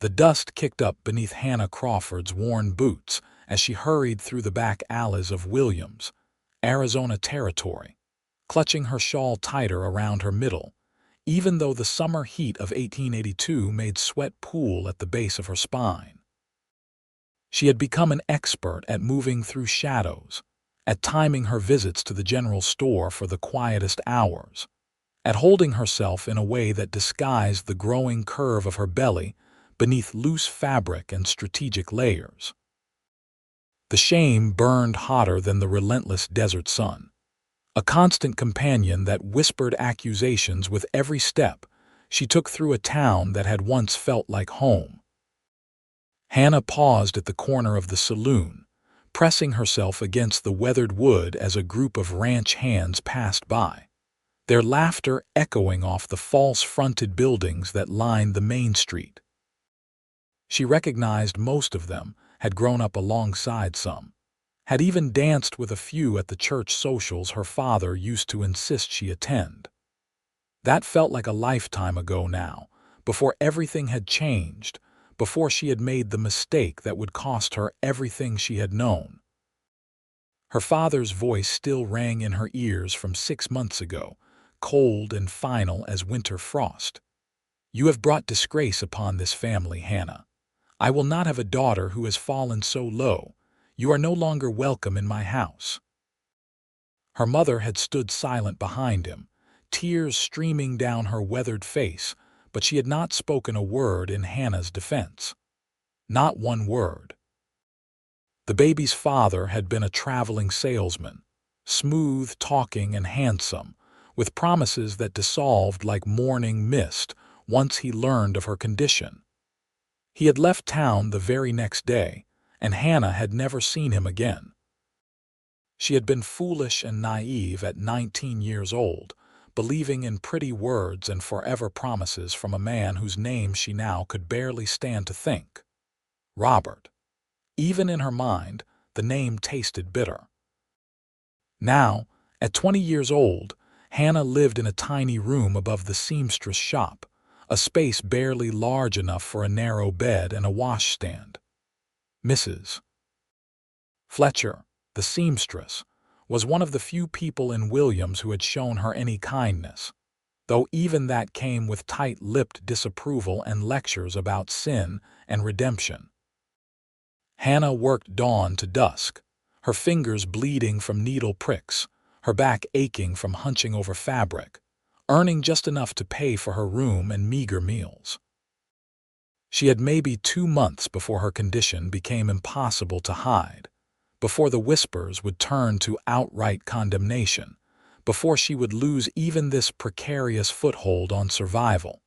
The dust kicked up beneath Hannah Crawford's worn boots as she hurried through the back alleys of Williams, Arizona territory, clutching her shawl tighter around her middle, even though the summer heat of 1882 made sweat pool at the base of her spine. She had become an expert at moving through shadows, at timing her visits to the general store for the quietest hours, at holding herself in a way that disguised the growing curve of her belly beneath loose fabric and strategic layers. The shame burned hotter than the relentless desert sun, a constant companion that whispered accusations with every step she took through a town that had once felt like home. Hannah paused at the corner of the saloon, pressing herself against the weathered wood as a group of ranch hands passed by, their laughter echoing off the false-fronted buildings that lined the main street. She recognized most of them, had grown up alongside some, had even danced with a few at the church socials her father used to insist she attend. That felt like a lifetime ago now, before everything had changed, before she had made the mistake that would cost her everything she had known. Her father's voice still rang in her ears from 6 months ago, cold and final as winter frost. "You have brought disgrace upon this family, Hannah. I will not have a daughter who has fallen so low. You are no longer welcome in my house." Her mother had stood silent behind him, tears streaming down her weathered face, but she had not spoken a word in Hannah's defense. Not one word. The baby's father had been a traveling salesman, smooth, talking, and handsome, with promises that dissolved like morning mist once he learned of her condition. He had left town the very next day, and Hannah had never seen him again. She had been foolish and naive at 19 years old, believing in pretty words and forever promises from a man whose name she now could barely stand to think. Robert. Even in her mind, the name tasted bitter. Now, at 20 years old, Hannah lived in a tiny room above the seamstress shop, a space barely large enough for a narrow bed and a washstand. Mrs. Fletcher, the seamstress, was one of the few people in Williams who had shown her any kindness, though even that came with tight-lipped disapproval and lectures about sin and redemption. Hannah worked dawn to dusk, her fingers bleeding from needle pricks, her back aching from hunching over fabric, earning just enough to pay for her room and meager meals. She had maybe 2 months before her condition became impossible to hide, before the whispers would turn to outright condemnation, before she would lose even this precarious foothold on survival.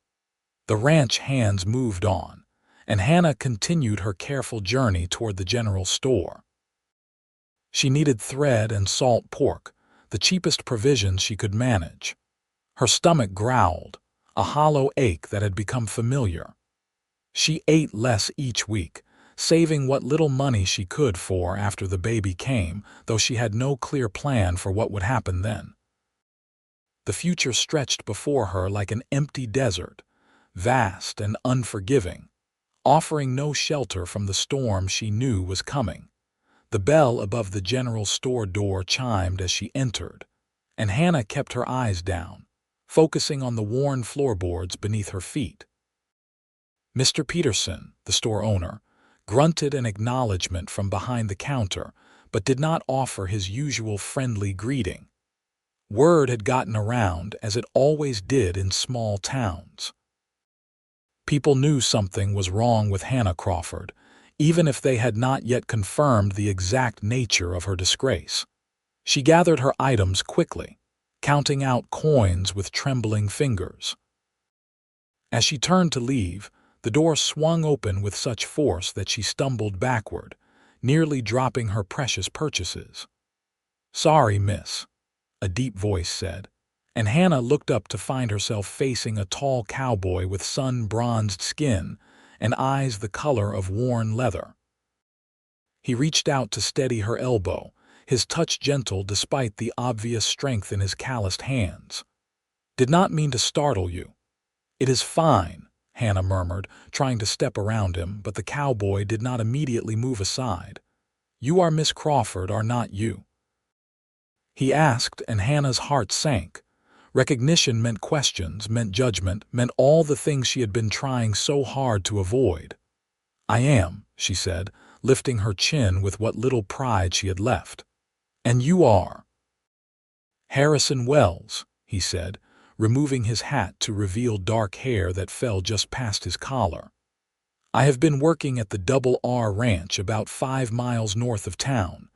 The ranch hands moved on, and Hannah continued her careful journey toward the general store. She needed thread and salt pork, the cheapest provisions she could manage. Her stomach growled, a hollow ache that had become familiar. She ate less each week, saving what little money she could for after the baby came, though she had no clear plan for what would happen then. The future stretched before her like an empty desert, vast and unforgiving, offering no shelter from the storm she knew was coming. The bell above the general store door chimed as she entered, and Hannah kept her eyes down, focusing on the worn floorboards beneath her feet. Mr. Peterson, the store owner, grunted an acknowledgement from behind the counter, but did not offer his usual friendly greeting. Word had gotten around, as it always did in small towns. People knew something was wrong with Hannah Crawford, even if they had not yet confirmed the exact nature of her disgrace. She gathered her items quickly, counting out coins with trembling fingers. As she turned to leave, the door swung open with such force that she stumbled backward, nearly dropping her precious purchases. "Sorry, miss," a deep voice said, and Hannah looked up to find herself facing a tall cowboy with sun-bronzed skin and eyes the color of worn leather. He reached out to steady her elbow, his touch gentle despite the obvious strength in his calloused hands. "Did not mean to startle you. It is fine," Hannah murmured, trying to step around him, but the cowboy did not immediately move aside. "You are Miss Crawford, are not you?" he asked, and Hannah's heart sank. Recognition meant questions, meant judgment, meant all the things she had been trying so hard to avoid. "I am," she said, lifting her chin with what little pride she had left. "And you are?" "Harrison Wells," he said, removing his hat to reveal dark hair that fell just past his collar. "I have been working at the Double R Ranch about 5 miles north of town.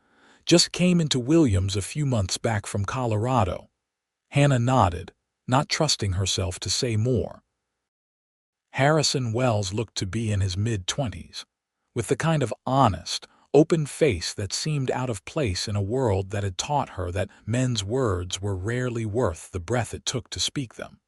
Just came into Williams a few months back from Colorado." Hannah nodded, not trusting herself to say more. Harrison Wells looked to be in his mid-20s, with the kind of honest, open face that seemed out of place in a world that had taught her that men's words were rarely worth the breath it took to speak them.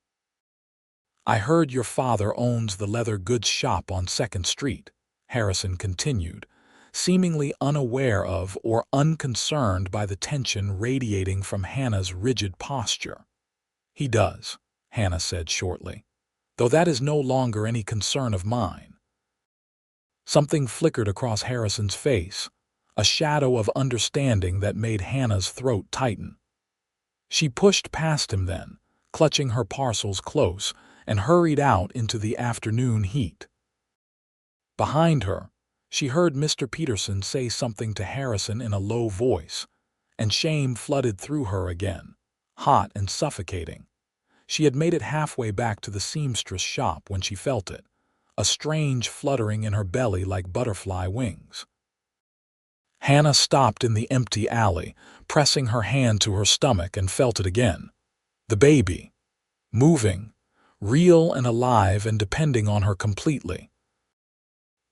"I heard your father owns the leather goods shop on 2nd Street, Harrison continued, seemingly unaware of or unconcerned by the tension radiating from Hannah's rigid posture. "He does," Hannah said shortly, "though that is no longer any concern of mine." Something flickered across Harrison's face, a shadow of understanding that made Hannah's throat tighten. She pushed past him then, clutching her parcels close, and hurried out into the afternoon heat. Behind her, she heard Mr. Peterson say something to Harrison in a low voice, and shame flooded through her again, hot and suffocating. She had made it halfway back to the seamstress shop when she felt it, a strange fluttering in her belly like butterfly wings. Hannah stopped in the empty alley, pressing her hand to her stomach, and felt it again. The baby. Moving, real and alive and depending on her completely.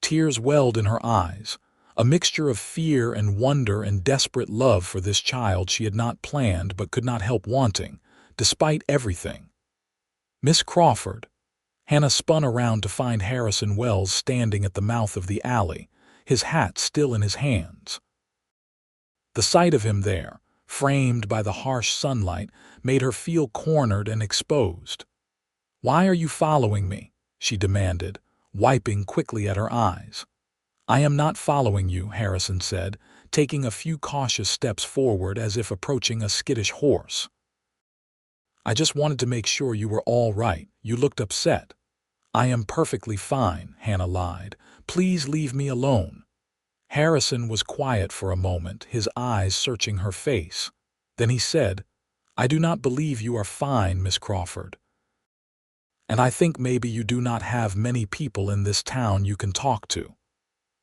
Tears welled in her eyes, a mixture of fear and wonder and desperate love for this child she had not planned but could not help wanting, despite everything. "Miss Crawford." Hannah spun around to find Harrison Wells standing at the mouth of the alley, his hat still in his hands. The sight of him there, framed by the harsh sunlight, made her feel cornered and exposed. "Why are you following me?" she demanded, wiping quickly at her eyes. "I am not following you," Harrison said, taking a few cautious steps forward as if approaching a skittish horse. "I just wanted to make sure you were all right. You looked upset." "I am perfectly fine," Hannah lied. "Please leave me alone." Harrison was quiet for a moment, his eyes searching her face. Then he said, "I do not believe you are fine, Miss Crawford. And I think maybe you do not have many people in this town you can talk to."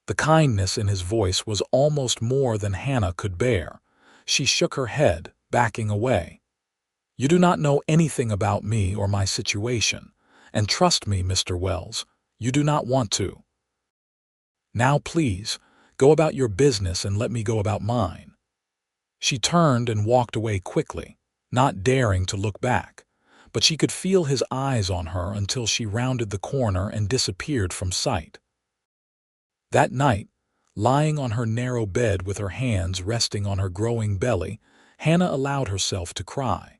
The kindness in his voice was almost more than Hannah could bear. She shook her head, backing away. "You do not know anything about me or my situation, and trust me, Mr. Wells, you do not want to. Now please, go about your business and let me go about mine." She turned and walked away quickly, not daring to look back, but she could feel his eyes on her until she rounded the corner and disappeared from sight. That night, lying on her narrow bed with her hands resting on her growing belly, Hannah allowed herself to cry.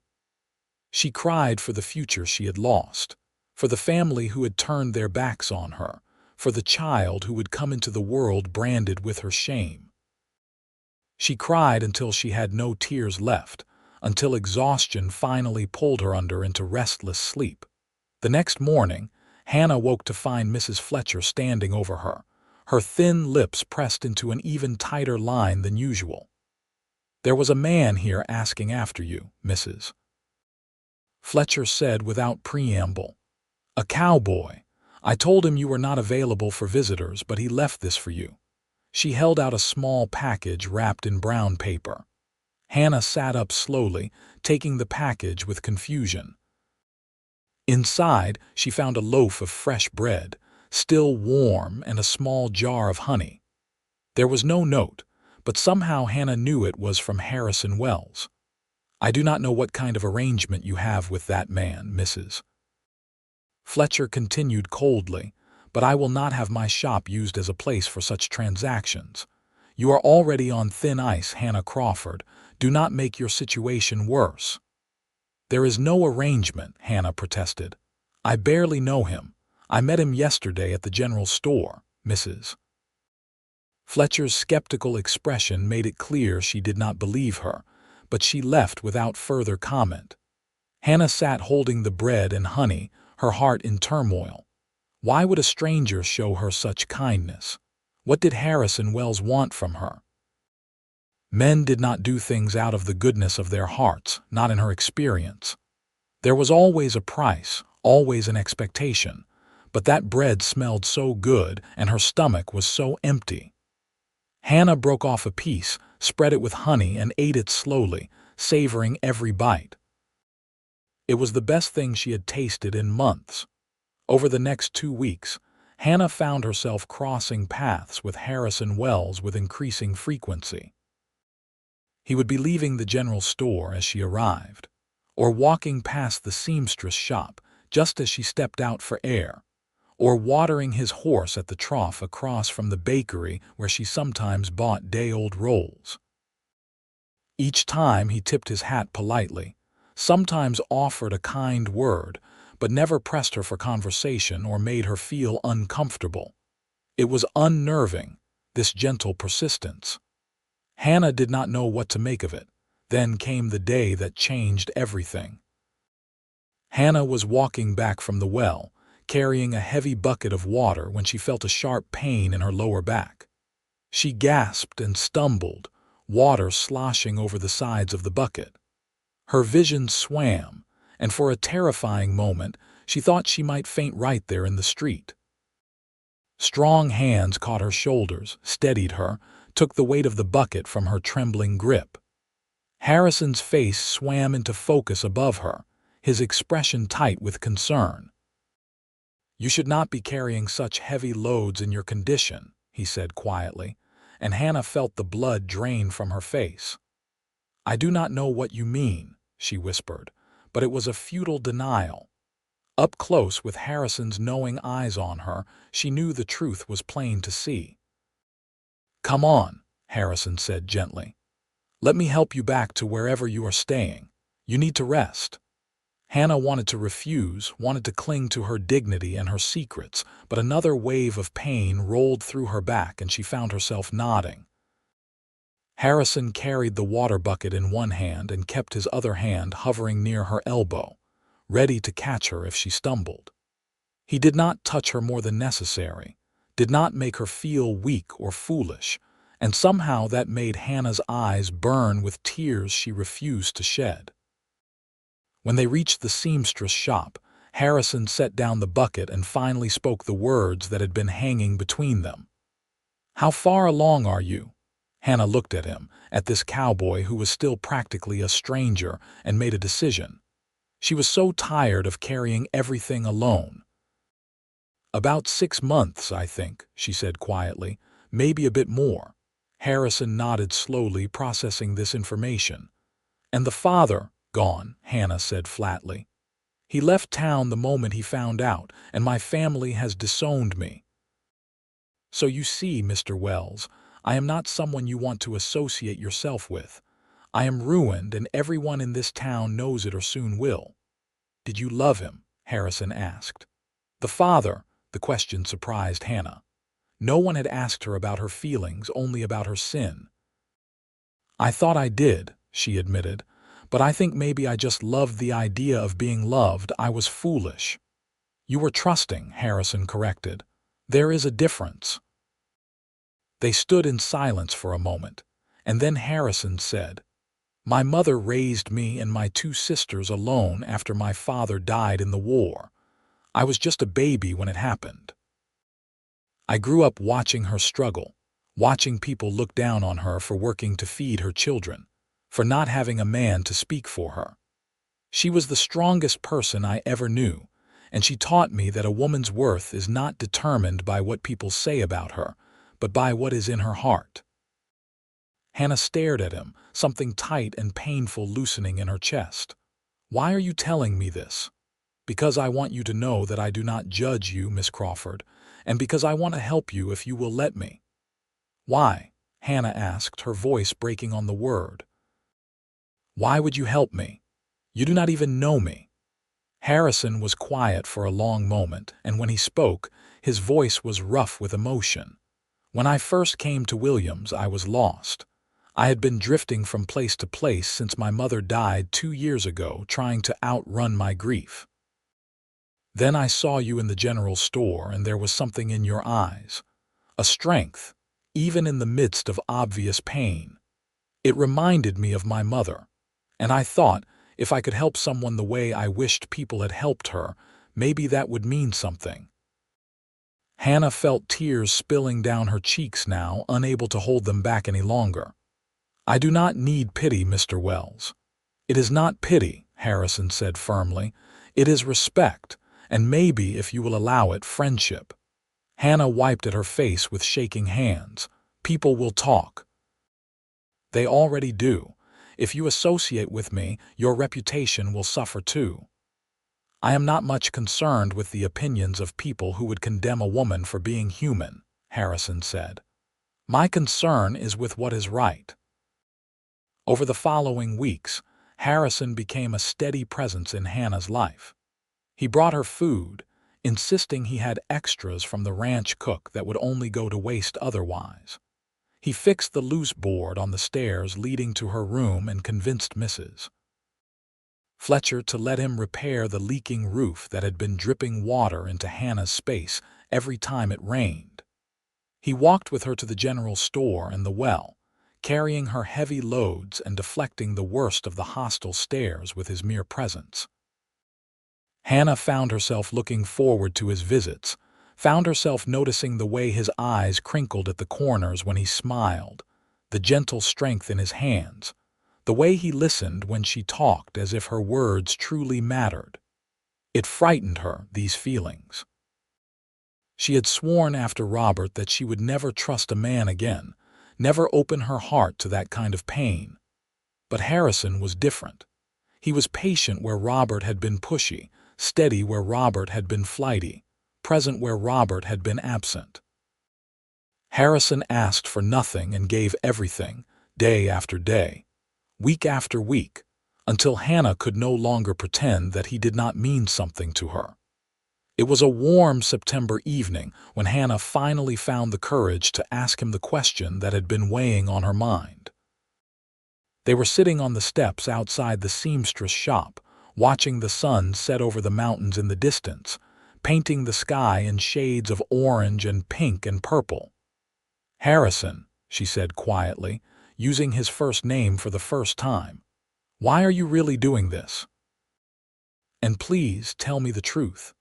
She cried for the future she had lost, for the family who had turned their backs on her, for the child who would come into the world branded with her shame. She cried until she had no tears left, until exhaustion finally pulled her under into restless sleep. The next morning, Hannah woke to find Mrs. Fletcher standing over her thin lips pressed into an even tighter line than usual. "There was a man here asking after you, Mrs. Fletcher said without preamble. "A cowboy. I told him you were not available for visitors, but he left this for you." She held out a small package wrapped in brown paper. Hannah sat up slowly, taking the package with confusion. Inside, she found a loaf of fresh bread, still warm, and a small jar of honey. There was no note, but somehow Hannah knew it was from Harrison Wells. "I do not know what kind of arrangement you have with that man, Mrs. Fletcher continued coldly, "but I will not have my shop used as a place for such transactions. You are already on thin ice, Hannah Crawford. Do not make your situation worse." "There is no arrangement," Hannah protested. "I barely know him. I met him yesterday at the general store, Mrs. Fletcher's skeptical expression made it clear she did not believe her, but she left without further comment. Hannah sat holding the bread and honey, her heart in turmoil. Why would a stranger show her such kindness? What did Harrison Wells want from her? Men did not do things out of the goodness of their hearts, not in her experience. There was always a price, always an expectation, but that bread smelled so good and her stomach was so empty. Hannah broke off a piece, spread it with honey, and ate it slowly, savoring every bite. It was the best thing she had tasted in months. Over the next 2 weeks, Hannah found herself crossing paths with Harrison Wells with increasing frequency. He would be leaving the general store as she arrived, or walking past the seamstress shop just as she stepped out for air, or watering his horse at the trough across from the bakery where she sometimes bought day-old rolls. Each time he tipped his hat politely, sometimes offered a kind word, but never pressed her for conversation or made her feel uncomfortable. It was unnerving, this gentle persistence. Hannah did not know what to make of it. Then came the day that changed everything. Hannah was walking back from the well, carrying a heavy bucket of water when she felt a sharp pain in her lower back. She gasped and stumbled, water sloshing over the sides of the bucket. Her vision swam, and for a terrifying moment, she thought she might faint right there in the street. Strong hands caught her shoulders, steadied her, took the weight of the bucket from her trembling grip. Harrison's face swam into focus above her, his expression tight with concern. "You should not be carrying such heavy loads in your condition," he said quietly, and Hannah felt the blood drain from her face. "I do not know what you mean," she whispered, but it was a futile denial. Up close with Harrison's knowing eyes on her, she knew the truth was plain to see. "Come on," Harrison said gently. "Let me help you back to wherever you are staying. You need to rest." Hannah wanted to refuse, wanted to cling to her dignity and her secrets, but another wave of pain rolled through her back and she found herself nodding. Harrison carried the water bucket in one hand and kept his other hand hovering near her elbow, ready to catch her if she stumbled. He did not touch her more than necessary, did not make her feel weak or foolish, and somehow that made Hannah's eyes burn with tears she refused to shed. When they reached the seamstress shop, Harrison set down the bucket and finally spoke the words that had been hanging between them. "How far along are you?" Hannah looked at him, at this cowboy who was still practically a stranger, and made a decision. She was so tired of carrying everything alone. "About 6 months, I think," she said quietly. "Maybe a bit more." Harrison nodded slowly, processing this information. "And the father?" "Gone," Hannah said flatly. "He left town the moment he found out, and my family has disowned me. So you see, Mr. Wells, I am not someone you want to associate yourself with. I am ruined, and everyone in this town knows it or soon will." "Did you love him?" Harrison asked. The father, the question surprised Hannah. No one had asked her about her feelings, only about her sin. "I thought I did," she admitted, "but I think maybe I just loved the idea of being loved. I was foolish." "You were trusting," Harrison corrected. "There is a difference." They stood in silence for a moment, and then Harrison said, "My mother raised me and my 2 sisters alone after my father died in the war. I was just a baby when it happened. I grew up watching her struggle, watching people look down on her for working to feed her children, for not having a man to speak for her. She was the strongest person I ever knew, and she taught me that a woman's worth is not determined by what people say about her, but by what is in her heart." Hannah stared at him, something tight and painful loosening in her chest. "Why are you telling me this?" "Because I want you to know that I do not judge you, Miss Crawford, and because I want to help you if you will let me." "Why?" Hannah asked, her voice breaking on the word. "Why would you help me? You do not even know me." Harrison was quiet for a long moment, and when he spoke, his voice was rough with emotion. When I first came to Williams, I was lost. I had been drifting from place to place since my mother died 2 years ago, trying to outrun my grief. Then I saw you in the general store, and there was something in your eyes, a strength, even in the midst of obvious pain. It reminded me of my mother, and I thought, if I could help someone the way I wished people had helped her, maybe that would mean something. Hannah felt tears spilling down her cheeks now, unable to hold them back any longer. I do not need pity, Mr. Wells. It is not pity, Harrison said firmly. It is respect, and maybe, if you will allow it, friendship. Hannah wiped at her face with shaking hands. People will talk. They already do. If you associate with me, your reputation will suffer too. I am not much concerned with the opinions of people who would condemn a woman for being human, Harrison said. My concern is with what is right. Over the following weeks, Harrison became a steady presence in Hannah's life. He brought her food, insisting he had extras from the ranch cook that would only go to waste otherwise. He fixed the loose board on the stairs leading to her room and convinced Mrs. Fletcher to let him repair the leaking roof that had been dripping water into Hannah's space every time it rained. He walked with her to the general store and the well, carrying her heavy loads and deflecting the worst of the hostile stares with his mere presence. Hannah found herself looking forward to his visits, found herself noticing the way his eyes crinkled at the corners when he smiled, the gentle strength in his hands, the way he listened when she talked as if her words truly mattered. It frightened her, these feelings. She had sworn after Robert that she would never trust a man again, never open her heart to that kind of pain. But Harrison was different. He was patient where Robert had been pushy, steady where Robert had been flighty, present where Robert had been absent. Harrison asked for nothing and gave everything, day after day, week after week, until Hannah could no longer pretend that he did not mean something to her. It was a warm September evening when Hannah finally found the courage to ask him the question that had been weighing on her mind. They were sitting on the steps outside the seamstress shop, watching the sun set over the mountains in the distance, painting the sky in shades of orange and pink and purple. "Harrison," she said quietly, using his first name for the first time, "why are you really doing this? And please tell me the truth."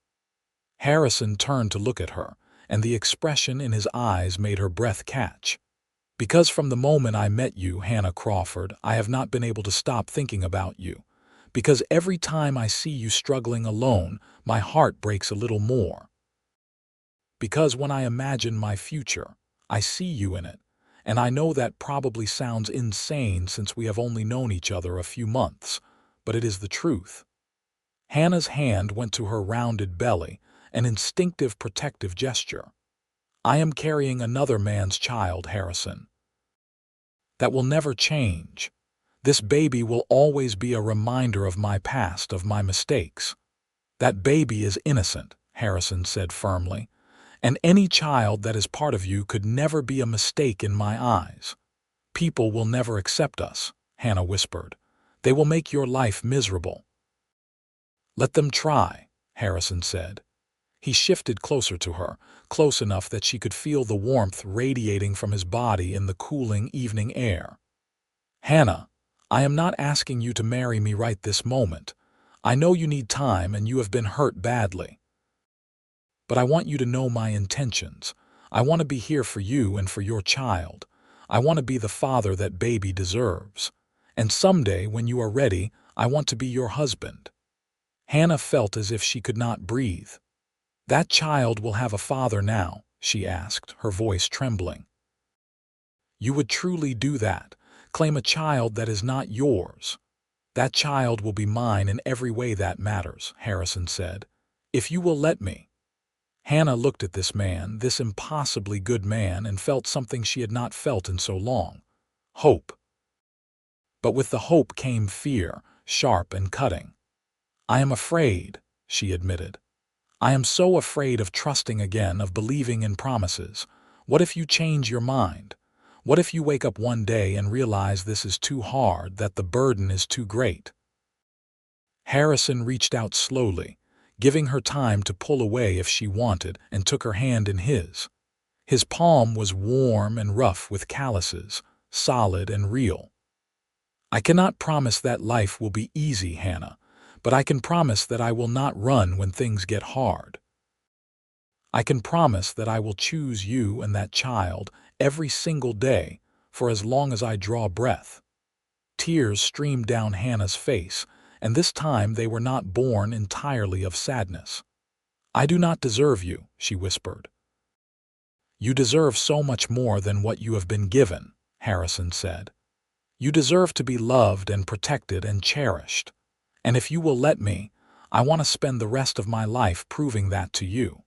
Harrison turned to look at her, and the expression in his eyes made her breath catch. "Because from the moment I met you, Hannah Crawford, I have not been able to stop thinking about you. Because every time I see you struggling alone, my heart breaks a little more. Because when I imagine my future, I see you in it, and I know that probably sounds insane since we have only known each other a few months, but it is the truth." Hannah's hand went to her rounded belly, an instinctive protective gesture. "I am carrying another man's child, Harrison. That will never change. This baby will always be a reminder of my past, of my mistakes." "That baby is innocent," Harrison said firmly, "and any child that is part of you could never be a mistake in my eyes." "People will never accept us," Hannah whispered. "They will make your life miserable." "Let them try," Harrison said. He shifted closer to her, close enough that she could feel the warmth radiating from his body in the cooling evening air. "Hannah, I am not asking you to marry me right this moment. I know you need time and you have been hurt badly. But I want you to know my intentions. I want to be here for you and for your child. I want to be the father that baby deserves. And someday, when you are ready, I want to be your husband." Hannah felt as if she could not breathe. "That child will have a father now?" she asked, her voice trembling. "You would truly do that, claim a child that is not yours?" "That child will be mine in every way that matters," Harrison said. "If you will let me." Hannah looked at this man, this impossibly good man, and felt something she had not felt in so long: hope. But with the hope came fear, sharp and cutting. "I am afraid," she admitted. "I am so afraid of trusting again, of believing in promises. What if you change your mind? What if you wake up one day and realize this is too hard, that the burden is too great?" Harrison reached out slowly, giving her time to pull away if she wanted, and took her hand in his. His palm was warm and rough with calluses, solid and real. "I cannot promise that life will be easy, Hannah, but I can promise that I will not run when things get hard. I can promise that I will choose you and that child every single day for as long as I draw breath." Tears streamed down Hannah's face, and this time they were not born entirely of sadness. "I do not deserve you," she whispered. "You deserve so much more than what you have been given," Harrison said. "You deserve to be loved and protected and cherished. And if you will let me, I want to spend the rest of my life proving that to you."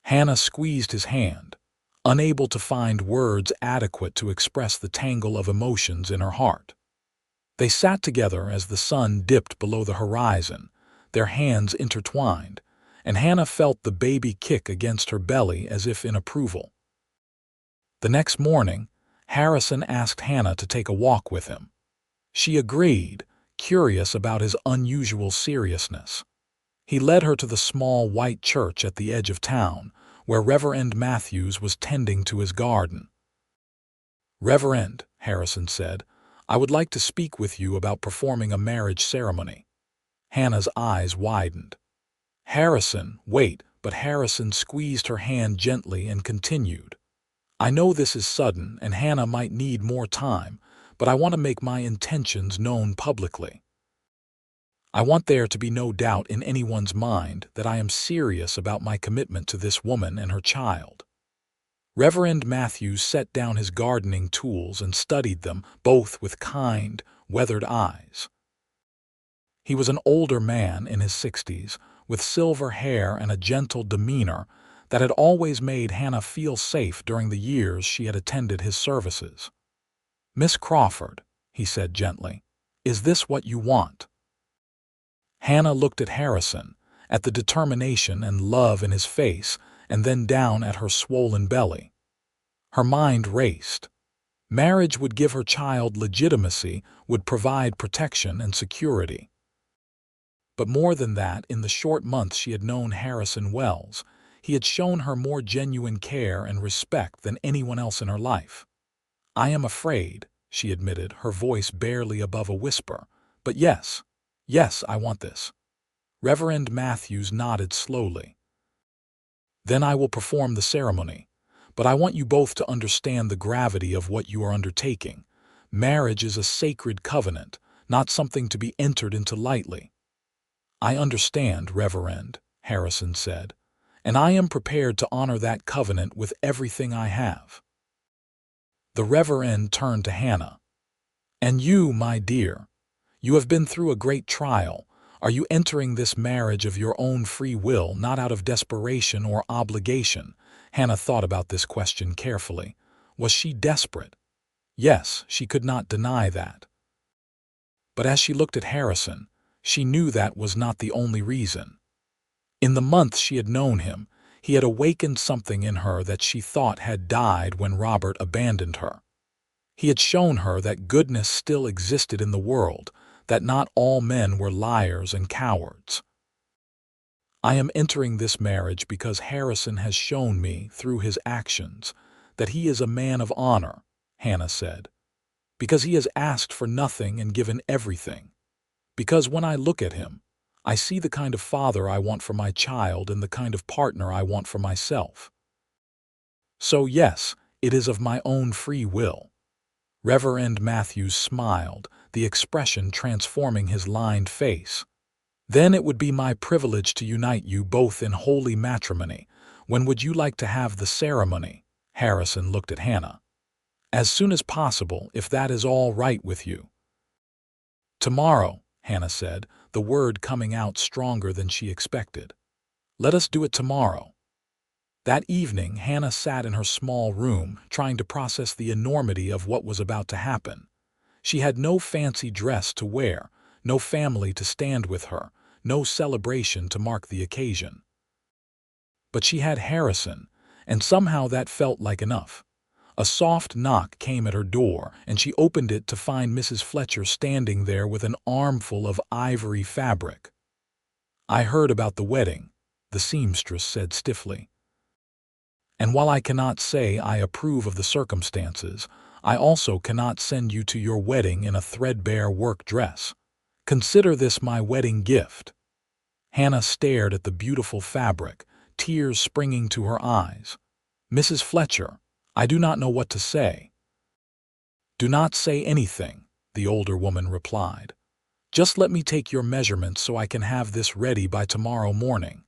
Hannah squeezed his hand, unable to find words adequate to express the tangle of emotions in her heart. They sat together as the sun dipped below the horizon, their hands intertwined, and Hannah felt the baby kick against her belly as if in approval. The next morning, Harrison asked Hannah to take a walk with him. She agreed, curious about his unusual seriousness. He led her to the small white church at the edge of town, where Reverend Matthews was tending to his garden. "Reverend," Harrison said, "I would like to speak with you about performing a marriage ceremony." Hannah's eyes widened. "Harrison, wait," but Harrison squeezed her hand gently and continued. "I know this is sudden and Hannah might need more time, but I want to make my intentions known publicly. I want there to be no doubt in anyone's mind that I am serious about my commitment to this woman and her child." Reverend Matthews set down his gardening tools and studied them, both with kind, weathered eyes. He was an older man in his 60s, with silver hair and a gentle demeanor that had always made Hannah feel safe during the years she had attended his services. "Miss Crawford," he said gently, "is this what you want?" Hannah looked at Harrison, at the determination and love in his face, and then down at her swollen belly. Her mind raced. Marriage would give her child legitimacy, would provide protection and security. But more than that, in the short months she had known Harrison Wells, he had shown her more genuine care and respect than anyone else in her life. "I am afraid," she admitted, her voice barely above a whisper, "but yes, I want this." Reverend Matthews nodded slowly. "Then I will perform the ceremony, but I want you both to understand the gravity of what you are undertaking. Marriage is a sacred covenant, not something to be entered into lightly." "I understand, Reverend," Harrison said, "and I am prepared to honor that covenant with everything I have." The Reverend turned to Hannah. "And you, my dear, you have been through a great trial. Are you entering this marriage of your own free will, not out of desperation or obligation?" Hannah thought about this question carefully. Was she desperate? Yes, she could not deny that. But as she looked at Harrison, she knew that was not the only reason. In the months she had known him, he had awakened something in her that she thought had died when Robert abandoned her. He had shown her that goodness still existed in the world, that not all men were liars and cowards. "I am entering this marriage because Harrison has shown me, through his actions, that he is a man of honor," Hannah said. "Because he has asked for nothing and given everything. Because when I look at him, I see the kind of father I want for my child and the kind of partner I want for myself. So yes, it is of my own free will." Reverend Matthews smiled, the expression transforming his lined face. "Then it would be my privilege to unite you both in holy matrimony. When would you like to have the ceremony?" Harrison looked at Hannah. "As soon as possible, if that is all right with you." "Tomorrow," Hannah said, the word coming out stronger than she expected. "Let us do it tomorrow." That evening, Hannah sat in her small room, trying to process the enormity of what was about to happen. She had no fancy dress to wear, no family to stand with her, no celebration to mark the occasion. But she had Harrison, and somehow that felt like enough. A soft knock came at her door, and she opened it to find Mrs. Fletcher standing there with an armful of ivory fabric. "I heard about the wedding," the seamstress said stiffly. "And while I cannot say I approve of the circumstances, I also cannot send you to your wedding in a threadbare work dress. Consider this my wedding gift." Hannah stared at the beautiful fabric, tears springing to her eyes. "Mrs. Fletcher, I do not know what to say." "Do not say anything," the older woman replied. "Just let me take your measurements so I can have this ready by tomorrow morning."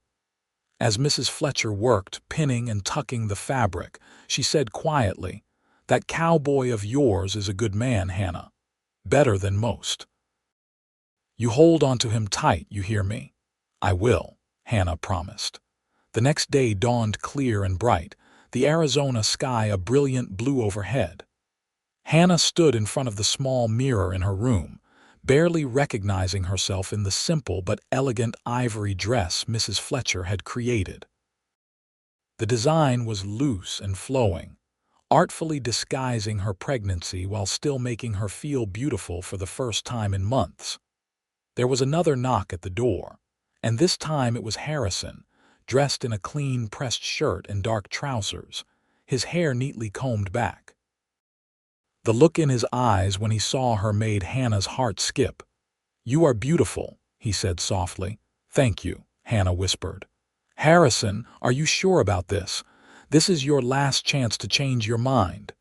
As Mrs. Fletcher worked, pinning and tucking the fabric, she said quietly, "That cowboy of yours is a good man, Hannah. Better than most. You hold on to him tight, you hear me?" "I will," Hannah promised. The next day dawned clear and bright, the Arizona sky a brilliant blue overhead. Hannah stood in front of the small mirror in her room, barely recognizing herself in the simple but elegant ivory dress Mrs. Fletcher had created. The design was loose and flowing, artfully disguising her pregnancy while still making her feel beautiful for the first time in months. There was another knock at the door, and this time it was Harrison, dressed in a clean pressed shirt and dark trousers, his hair neatly combed back. The look in his eyes when he saw her made Hannah's heart skip. "You are beautiful," he said softly. "Thank you," Hannah whispered. "Harrison, are you sure about this? This is your last chance to change your mind."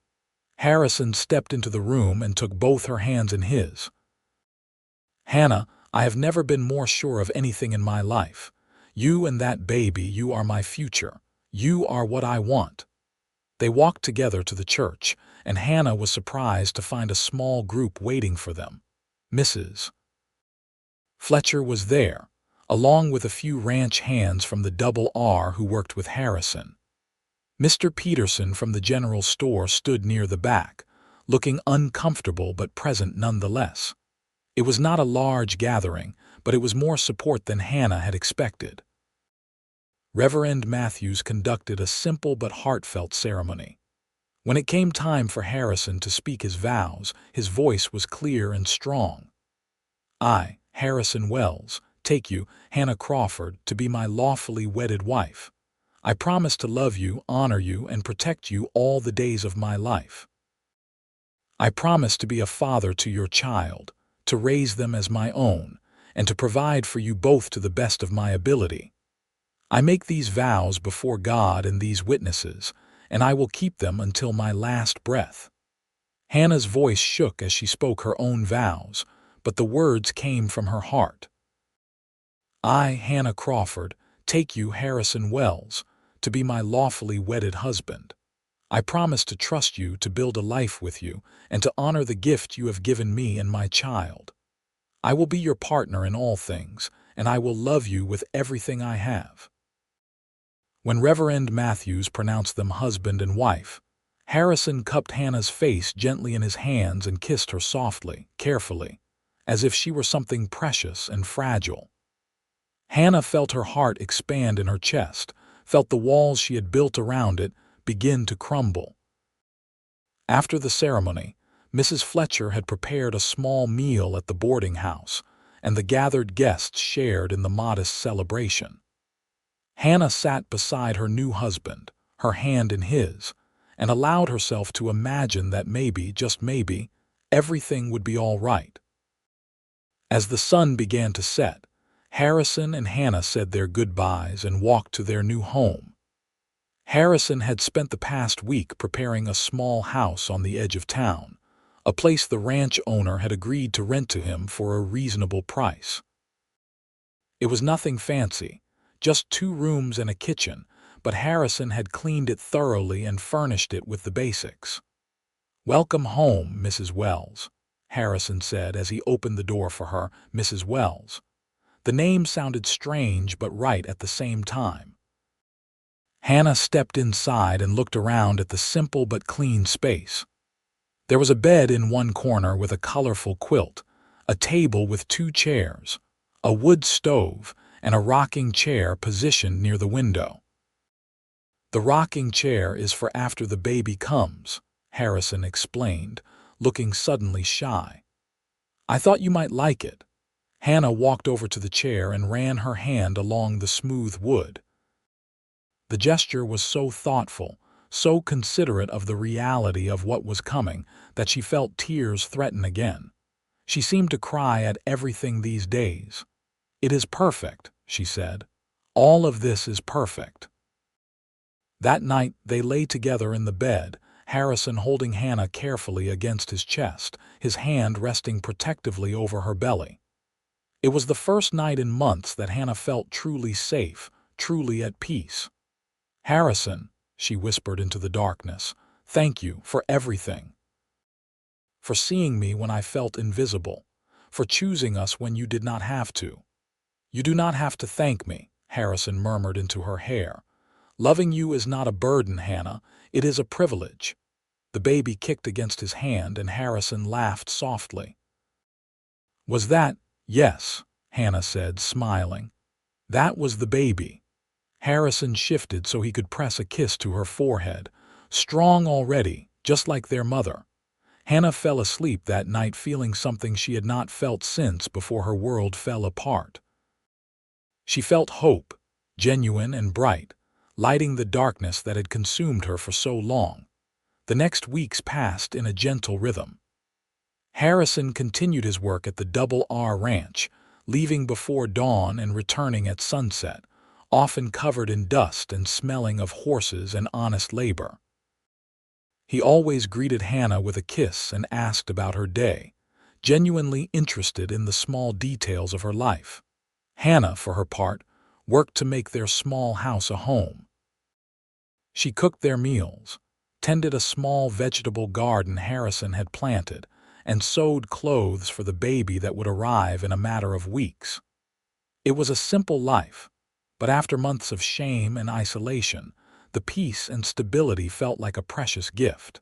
Harrison stepped into the room and took both her hands in his. "Hannah, I have never been more sure of anything in my life. You and that baby, you are my future. You are what I want." They walked together to the church, and Hannah was surprised to find a small group waiting for them. Mrs. Fletcher was there, along with a few ranch hands from the Double R who worked with Harrison. Mr. Peterson from the general store stood near the back, looking uncomfortable but present nonetheless. It was not a large gathering, but it was more support than Hannah had expected. Reverend Matthews conducted a simple but heartfelt ceremony. When it came time for Harrison to speak his vows, his voice was clear and strong. "I, Harrison Wells, take you, Hannah Crawford, to be my lawfully wedded wife. I promise to love you, honor you, and protect you all the days of my life. I promise to be a father to your child, to raise them as my own, and to provide for you both to the best of my ability. I make these vows before God and these witnesses, and I will keep them until my last breath." Hannah's voice shook as she spoke her own vows, but the words came from her heart. "I, Hannah Crawford, take you, Harrison Wells, to be my lawfully wedded husband. I promise to trust you, to build a life with you, and to honor the gift you have given me and my child. I will be your partner in all things, and I will love you with everything I have." When Reverend Matthews pronounced them husband and wife, Harrison cupped Hannah's face gently in his hands and kissed her softly, carefully, as if she were something precious and fragile. Hannah felt her heart expand in her chest, felt the walls she had built around it begin to crumble. After the ceremony, Mrs. Fletcher had prepared a small meal at the boarding house, and the gathered guests shared in the modest celebration. Hannah sat beside her new husband, her hand in his, and allowed herself to imagine that maybe, just maybe, everything would be all right. As the sun began to set, Harrison and Hannah said their goodbyes and walked to their new home. Harrison had spent the past week preparing a small house on the edge of town, a place the ranch owner had agreed to rent to him for a reasonable price. It was nothing fancy, just 2 rooms and a kitchen, but Harrison had cleaned it thoroughly and furnished it with the basics. "Welcome home, Mrs. Wells," Harrison said as he opened the door for her. Mrs. Wells. The name sounded strange but right at the same time. Hannah stepped inside and looked around at the simple but clean space. There was a bed in one corner with a colorful quilt, a table with 2 chairs, a wood stove, and a rocking chair positioned near the window. "The rocking chair is for after the baby comes," Harrison explained, looking suddenly shy. "I thought you might like it." Hannah walked over to the chair and ran her hand along the smooth wood. The gesture was so thoughtful, so considerate of the reality of what was coming, that she felt tears threaten again. She seemed to cry at everything these days. "It is perfect," she said. "All of this is perfect." That night they lay together in the bed, Harrison holding Hannah carefully against his chest, his hand resting protectively over her belly. It was the first night in months that Hannah felt truly safe, truly at peace. "Harrison," she whispered into the darkness, "thank you for everything. For seeing me when I felt invisible. For choosing us when you did not have to." "You do not have to thank me," Harrison murmured into her hair. "Loving you is not a burden, Hannah. It is a privilege." The baby kicked against his hand and Harrison laughed softly. "Was that—" "Yes," Hannah said, smiling. "That was the baby." Harrison shifted so he could press a kiss to her forehead. Strong already, just like their mother. Hannah fell asleep that night feeling something she had not felt since before her world fell apart. She felt hope, genuine and bright, lighting the darkness that had consumed her for so long. The next weeks passed in a gentle rhythm. Harrison continued his work at the Double R Ranch, leaving before dawn and returning at sunset, often covered in dust and smelling of horses and honest labor. He always greeted Hannah with a kiss and asked about her day, genuinely interested in the small details of her life. Hannah, for her part, worked to make their small house a home. She cooked their meals, tended a small vegetable garden Harrison had planted, and sewed clothes for the baby that would arrive in a matter of weeks. It was a simple life, but after months of shame and isolation, the peace and stability felt like a precious gift.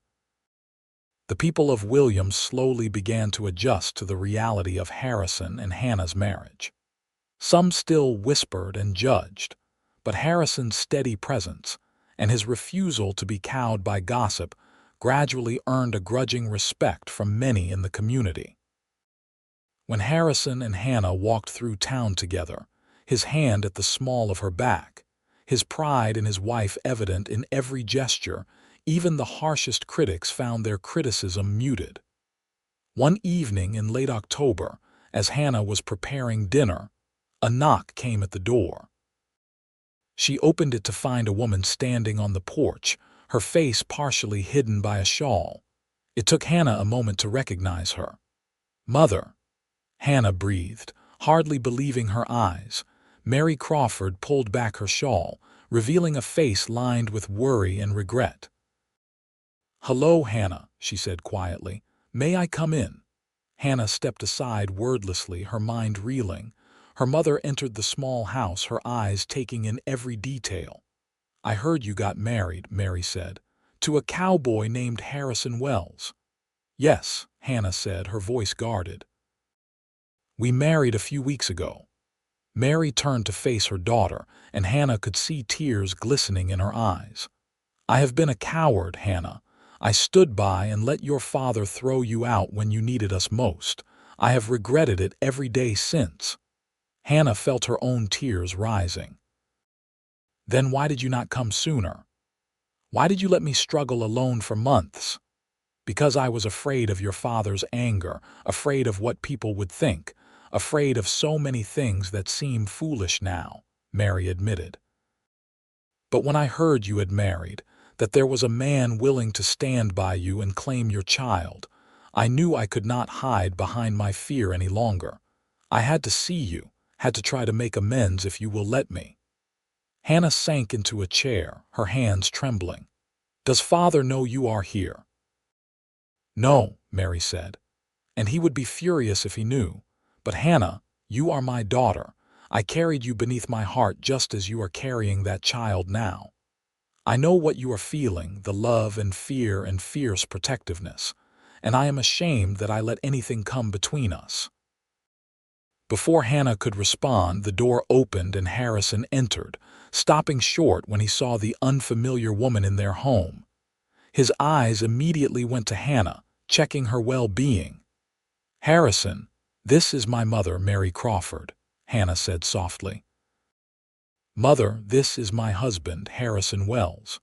The people of Williams slowly began to adjust to the reality of Harrison and Hannah's marriage. Some still whispered and judged, but Harrison's steady presence and his refusal to be cowed by gossip gradually earned a grudging respect from many in the community. When Harrison and Hannah walked through town together, his hand at the small of her back, his pride in his wife evident in every gesture, even the harshest critics found their criticism muted. One evening in late October, as Hannah was preparing dinner, a knock came at the door. She opened it to find a woman standing on the porch, her face partially hidden by a shawl. It took Hannah a moment to recognize her. "Mother," Hannah breathed, hardly believing her eyes. Mary Crawford pulled back her shawl, revealing a face lined with worry and regret. "Hello, Hannah," she said quietly. "May I come in?" Hannah stepped aside wordlessly, her mind reeling. Her mother entered the small house, her eyes taking in every detail. "I heard you got married," Mary said, "to a cowboy named Harrison Wells." "Yes," Hannah said, her voice guarded. "We married a few weeks ago." Mary turned to face her daughter, and Hannah could see tears glistening in her eyes. "I have been a coward, Hannah. I stood by and let your father throw you out when you needed us most. I have regretted it every day since." Hannah felt her own tears rising. "Then why did you not come sooner? Why did you let me struggle alone for months?" "Because I was afraid of your father's anger, afraid of what people would think, afraid of so many things that seem foolish now," Mary admitted. "But when I heard you had married, that there was a man willing to stand by you and claim your child, I knew I could not hide behind my fear any longer. I had to see you, had to try to make amends if you will let me." Hannah sank into a chair, her hands trembling. "Does father know you are here?" "No," Mary said, "and he would be furious if he knew. But Hannah, you are my daughter. I carried you beneath my heart just as you are carrying that child now. I know what you are feeling, the love and fear and fierce protectiveness, and I am ashamed that I let anything come between us." Before Hannah could respond, the door opened and Harrison entered, stopping short when he saw the unfamiliar woman in their home. His eyes immediately went to Hannah, checking her well-being. "Harrison, this is my mother, Mary Crawford," Hannah said softly. "Mother, this is my husband, Harrison Wells."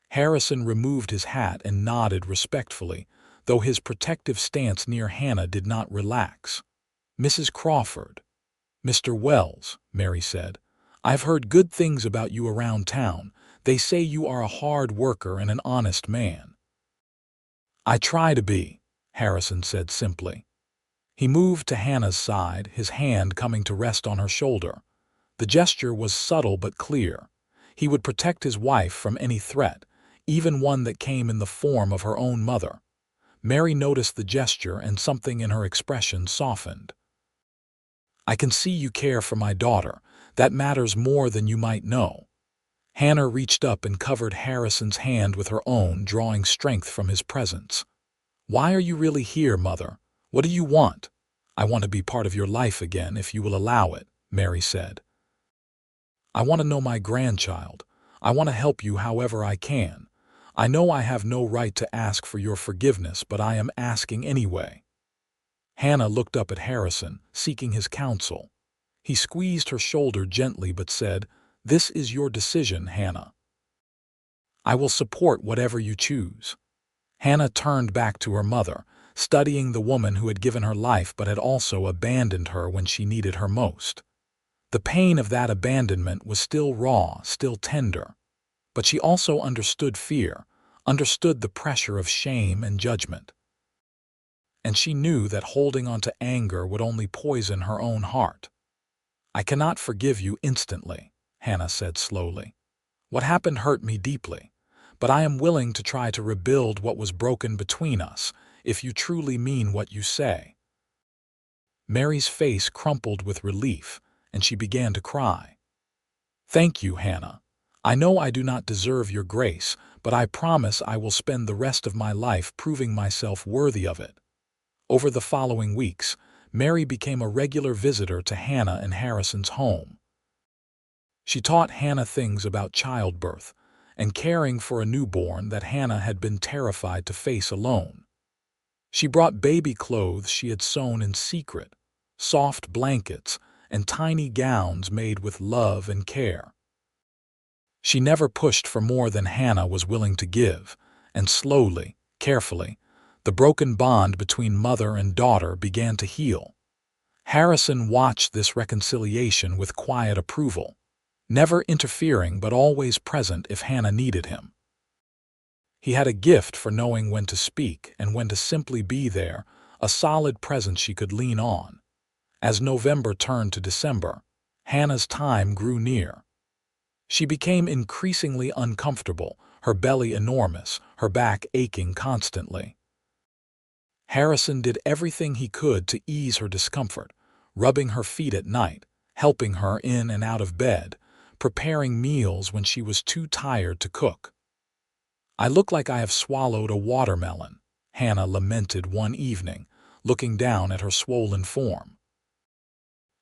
Harrison removed his hat and nodded respectfully, though his protective stance near Hannah did not relax. "Mrs. Crawford." "Mr. Wells," Mary said, "I've heard good things about you around town. They say you are a hard worker and an honest man." "I try to be," Harrison said simply. He moved to Hannah's side, his hand coming to rest on her shoulder. The gesture was subtle but clear. He would protect his wife from any threat, even one that came in the form of her own mother. Mary noticed the gesture and something in her expression softened. "I can see you care for my daughter. That matters more than you might know." Hannah reached up and covered Harrison's hand with her own, drawing strength from his presence. "Why are you really here, Mother? What do you want?" "I want to be part of your life again, if you will allow it," Mary said. "I want to know my grandchild. I want to help you however I can. I know I have no right to ask for your forgiveness, but I am asking anyway." Hannah looked up at Harrison, seeking his counsel. He squeezed her shoulder gently but said, "This is your decision, Hannah. I will support whatever you choose." Hannah turned back to her mother, studying the woman who had given her life but had also abandoned her when she needed her most. The pain of that abandonment was still raw, still tender. But she also understood fear, understood the pressure of shame and judgment. And she knew that holding on to anger would only poison her own heart. "I cannot forgive you instantly," Hannah said slowly. "What happened hurt me deeply, but I am willing to try to rebuild what was broken between us, if you truly mean what you say." Mary's face crumpled with relief, and she began to cry. "Thank you, Hannah. I know I do not deserve your grace, but I promise I will spend the rest of my life proving myself worthy of it." Over the following weeks, Mary became a regular visitor to Hannah and Harrison's home. She taught Hannah things about childbirth and caring for a newborn that Hannah had been terrified to face alone. She brought baby clothes she had sewn in secret, soft blankets, and tiny gowns made with love and care. She never pushed for more than Hannah was willing to give, and slowly, carefully, the broken bond between mother and daughter began to heal. Harrison watched this reconciliation with quiet approval, never interfering but always present if Hannah needed him. He had a gift for knowing when to speak and when to simply be there, a solid presence she could lean on. As November turned to December, Hannah's time grew near. She became increasingly uncomfortable, her belly enormous, her back aching constantly. Harrison did everything he could to ease her discomfort, rubbing her feet at night, helping her in and out of bed, preparing meals when she was too tired to cook. "I look like I have swallowed a watermelon," Hannah lamented one evening, looking down at her swollen form.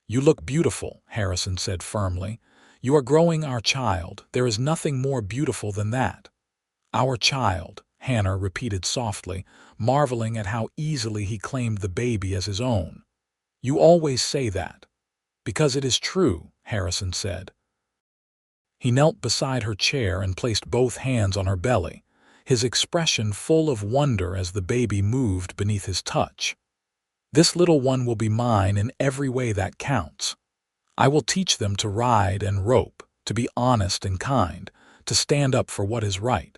"You look beautiful," Harrison said firmly. "You are growing our child. There is nothing more beautiful than that." "Our child," Hannah repeated softly, marveling at how easily he claimed the baby as his own. "You always say that." "Because it is true," Harrison said. He knelt beside her chair and placed both hands on her belly, his expression full of wonder as the baby moved beneath his touch. "This little one will be mine in every way that counts. I will teach them to ride and rope, to be honest and kind, to stand up for what is right.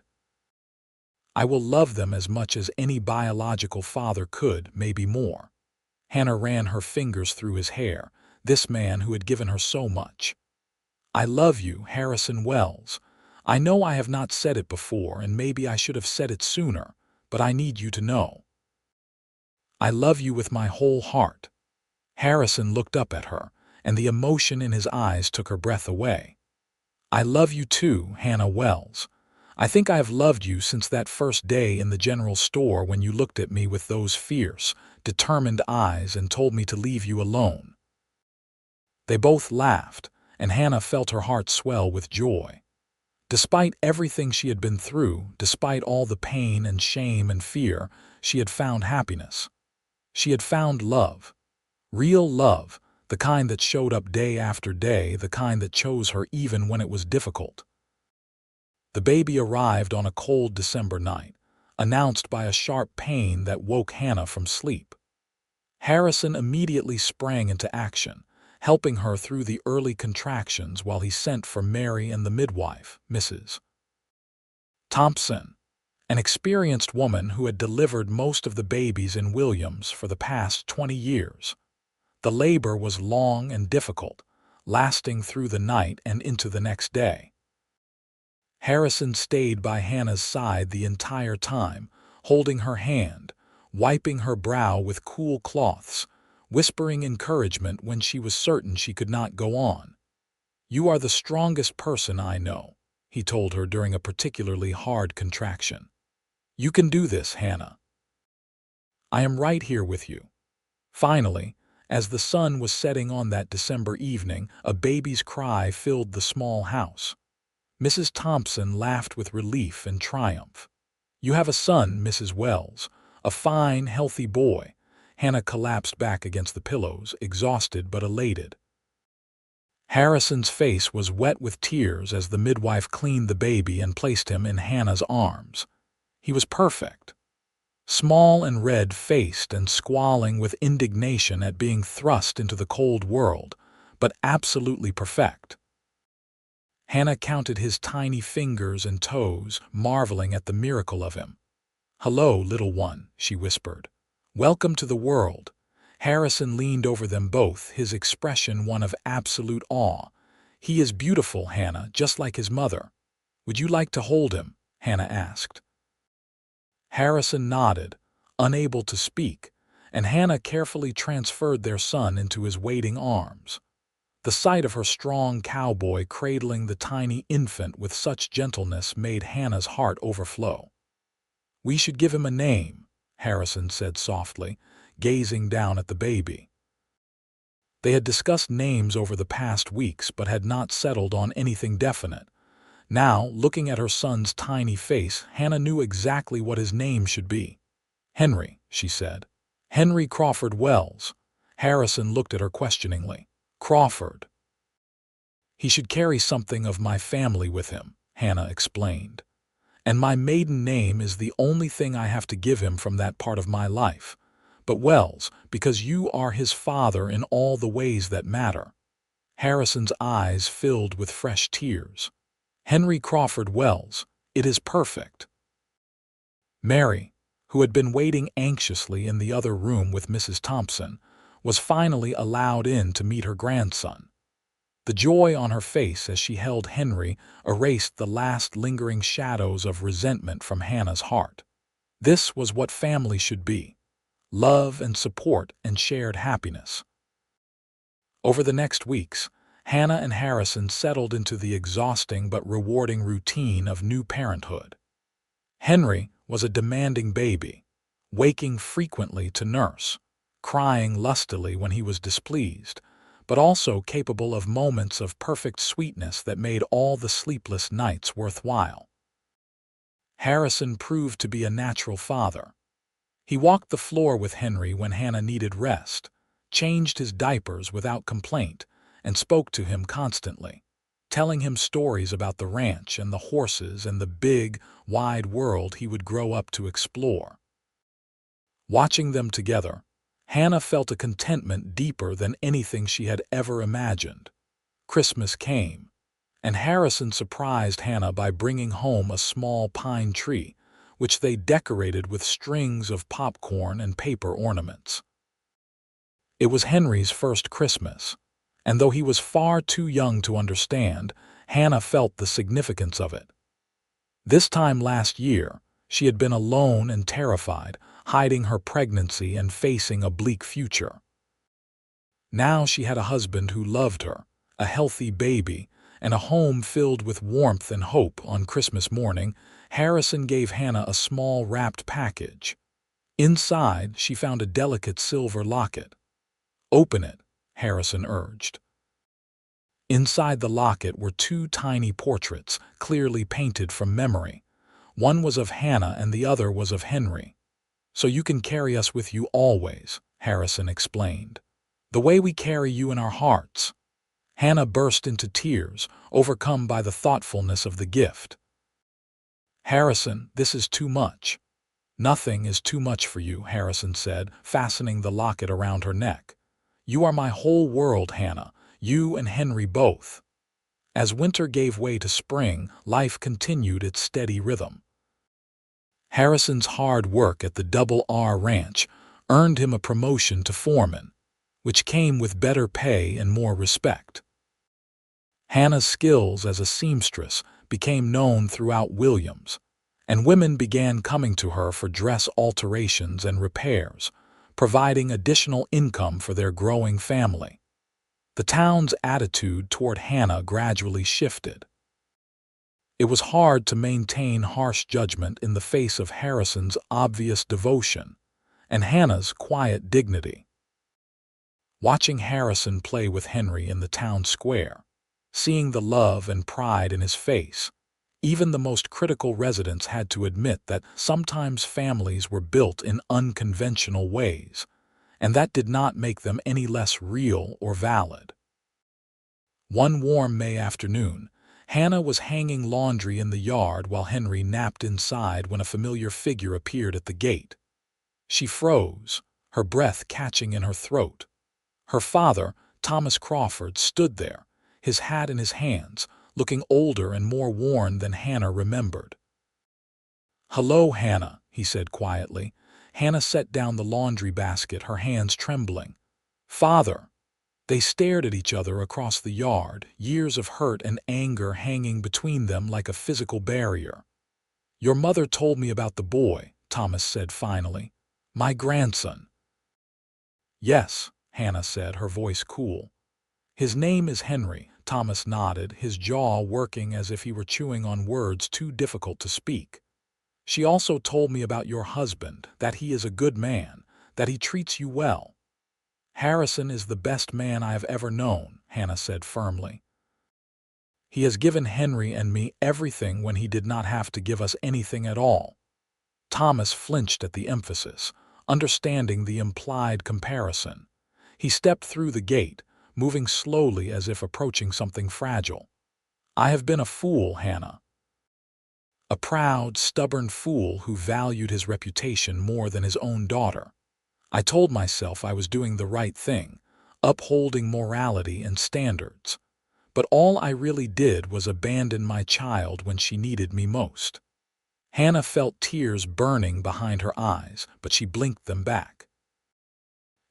I will love them as much as any biological father could, maybe more." Hannah ran her fingers through his hair, this man who had given her so much. "I love you, Harrison Wells. I know I have not said it before, and maybe I should have said it sooner, but I need you to know. I love you with my whole heart." Harrison looked up at her, and the emotion in his eyes took her breath away. "I love you too, Hannah Wells. I think I have loved you since that first day in the general store when you looked at me with those fierce, determined eyes and told me to leave you alone." They both laughed, and Hannah felt her heart swell with joy. Despite everything she had been through, despite all the pain and shame and fear, she had found happiness. She had found love. Real love, the kind that showed up day after day, the kind that chose her even when it was difficult. The baby arrived on a cold December night, announced by a sharp pain that woke Hannah from sleep. Harrison immediately sprang into action, helping her through the early contractions while he sent for Mary and the midwife, Mrs. Thompson, an experienced woman who had delivered most of the babies in Williams for the past 20 years. The labor was long and difficult, lasting through the night and into the next day. Harrison stayed by Hannah's side the entire time, holding her hand, wiping her brow with cool cloths, whispering encouragement when she was certain she could not go on. "You are the strongest person I know," he told her during a particularly hard contraction. "You can do this, Hannah. I am right here with you." Finally, as the sun was setting on that December evening, a baby's cry filled the small house. Mrs. Thompson laughed with relief and triumph. "You have a son, Mrs. Wells, a fine, healthy boy." Hannah collapsed back against the pillows, exhausted but elated. Harrison's face was wet with tears as the midwife cleaned the baby and placed him in Hannah's arms. He was perfect. Small and red-faced and squalling with indignation at being thrust into the cold world, but absolutely perfect. Hannah counted his tiny fingers and toes, marveling at the miracle of him. "Hello, little one," she whispered. "Welcome to the world." Harrison leaned over them both, his expression one of absolute awe. "He is beautiful, Hannah, just like his mother." "Would you like to hold him?" Hannah asked. Harrison nodded, unable to speak, and Hannah carefully transferred their son into his waiting arms. The sight of her strong cowboy cradling the tiny infant with such gentleness made Hannah's heart overflow. "We should give him a name," Harrison said softly, gazing down at the baby. They had discussed names over the past weeks but had not settled on anything definite. Now, looking at her son's tiny face, Hannah knew exactly what his name should be. "Henry," she said. "Henry Crawford Wells." Harrison looked at her questioningly. "Crawford. He should carry something of my family with him," Hannah explained. "And my maiden name is the only thing I have to give him from that part of my life. But Wells, because you are his father in all the ways that matter." Harrison's eyes filled with fresh tears. "Henry Crawford Wells, it is perfect." Mary, who had been waiting anxiously in the other room with Mrs. Thompson, was finally allowed in to meet her grandson. The joy on her face as she held Henry erased the last lingering shadows of resentment from Hannah's heart. This was what family should be: love and support and shared happiness. Over the next weeks, Hannah and Harrison settled into the exhausting but rewarding routine of new parenthood. Henry was a demanding baby, waking frequently to nurse, crying lustily when he was displeased, but also capable of moments of perfect sweetness that made all the sleepless nights worthwhile. Harrison proved to be a natural father. He walked the floor with Henry when Hannah needed rest, changed his diapers without complaint, and spoke to him constantly, telling him stories about the ranch and the horses and the big, wide world he would grow up to explore. Watching them together, Hannah felt a contentment deeper than anything she had ever imagined. Christmas came, and Harrison surprised Hannah by bringing home a small pine tree, which they decorated with strings of popcorn and paper ornaments. It was Henry's first Christmas, and though he was far too young to understand, Hannah felt the significance of it. This time last year, she had been alone and terrified, hiding her pregnancy and facing a bleak future. Now she had a husband who loved her, a healthy baby, and a home filled with warmth and hope. On Christmas morning, Harrison gave Hannah a small wrapped package. Inside, she found a delicate silver locket. "Open it," Harrison urged. Inside the locket were two tiny portraits, clearly painted from memory. One was of Hannah and the other was of Henry. "So you can carry us with you always," Harrison explained. "The way we carry you in our hearts." Hannah burst into tears, overcome by the thoughtfulness of the gift. "Harrison, this is too much." "Nothing is too much for you," Harrison said, fastening the locket around her neck. "You are my whole world, Hannah, you and Henry both." As winter gave way to spring, life continued its steady rhythm. Harrison's hard work at the Double R Ranch earned him a promotion to foreman, which came with better pay and more respect. Hannah's skills as a seamstress became known throughout Williams, and women began coming to her for dress alterations and repairs, providing additional income for their growing family. The town's attitude toward Hannah gradually shifted. It was hard to maintain harsh judgment in the face of Harrison's obvious devotion and Hannah's quiet dignity. Watching Harrison play with Henry in the town square, seeing the love and pride in his face, even the most critical residents had to admit that sometimes families were built in unconventional ways, and that did not make them any less real or valid. One warm May afternoon, Hannah was hanging laundry in the yard while Henry napped inside when a familiar figure appeared at the gate. She froze, her breath catching in her throat. Her father, Thomas Crawford, stood there, his hat in his hands, looking older and more worn than Hannah remembered. "Hello, Hannah," he said quietly. Hannah set down the laundry basket, her hands trembling. "Father." They stared at each other across the yard, years of hurt and anger hanging between them like a physical barrier. "Your mother told me about the boy," Thomas said finally. "My grandson." "Yes," Hannah said, her voice cool. "His name is Henry," Thomas nodded, his jaw working as if he were chewing on words too difficult to speak. "She also told me about your husband, that he is a good man, that he treats you well." "Harrison is the best man I have ever known," Hannah said firmly. "He has given Henry and me everything when he did not have to give us anything at all." Thomas flinched at the emphasis, understanding the implied comparison. He stepped through the gate, moving slowly as if approaching something fragile. "I have been a fool, Hannah. A proud, stubborn fool who valued his reputation more than his own daughter. I told myself I was doing the right thing, upholding morality and standards. But all I really did was abandon my child when she needed me most." Hannah felt tears burning behind her eyes, but she blinked them back.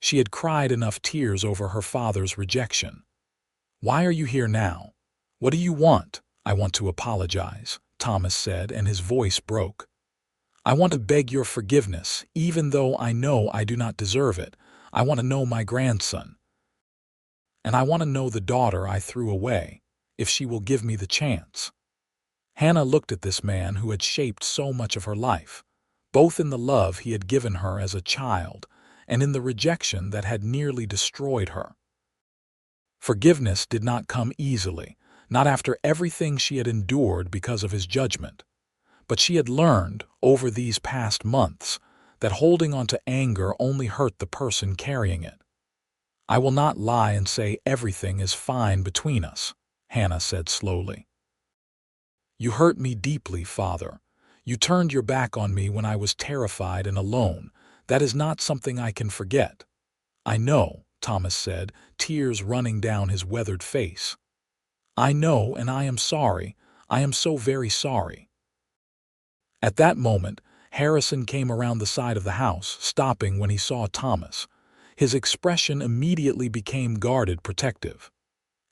She had cried enough tears over her father's rejection. "Why are you here now? What do you want?" "I want to apologize," Thomas said, and his voice broke. "I want to beg your forgiveness, even though I know I do not deserve it. I want to know my grandson. And I want to know the daughter I threw away, if she will give me the chance." Hannah looked at this man who had shaped so much of her life, both in the love he had given her as a child and in the rejection that had nearly destroyed her. Forgiveness did not come easily, not after everything she had endured because of his judgment. But she had learned, over these past months, that holding on to anger only hurt the person carrying it. "I will not lie and say everything is fine between us," Hannah said slowly. "You hurt me deeply, Father. You turned your back on me when I was terrified and alone. That is not something I can forget." "I know," Thomas said, tears running down his weathered face. "I know, and I am sorry. I am so very sorry." At that moment, Harrison came around the side of the house, stopping when he saw Thomas. His expression immediately became guarded, protective.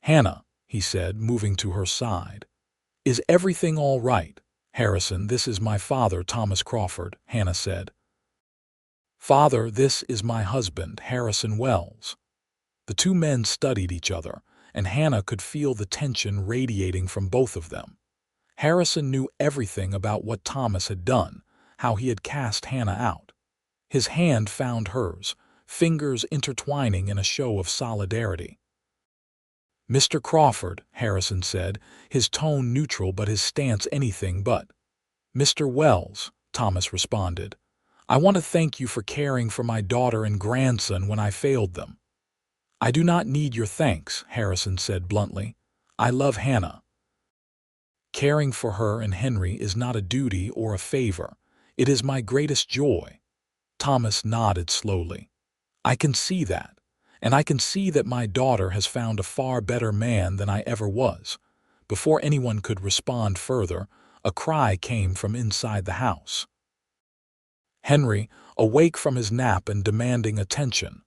"Hannah," he said, moving to her side. "Is everything all right?" "Harrison, this is my father, Thomas Crawford," Hannah said. "Father, this is my husband, Harrison Wells." The two men studied each other, and Hannah could feel the tension radiating from both of them. Harrison knew everything about what Thomas had done, how he had cast Hannah out. His hand found hers, fingers intertwining in a show of solidarity. "Mr. Crawford," Harrison said, his tone neutral but his stance anything but. "Mr. Wells," Thomas responded, "I want to thank you for caring for my daughter and grandson when I failed them." "I do not need your thanks," Harrison said bluntly. "I love Hannah. Caring for her and Henry is not a duty or a favor. It is my greatest joy." Thomas nodded slowly. "I can see that. And I can see that my daughter has found a far better man than I ever was." Before anyone could respond further, a cry came from inside the house. Henry, awake from his nap and demanding attention.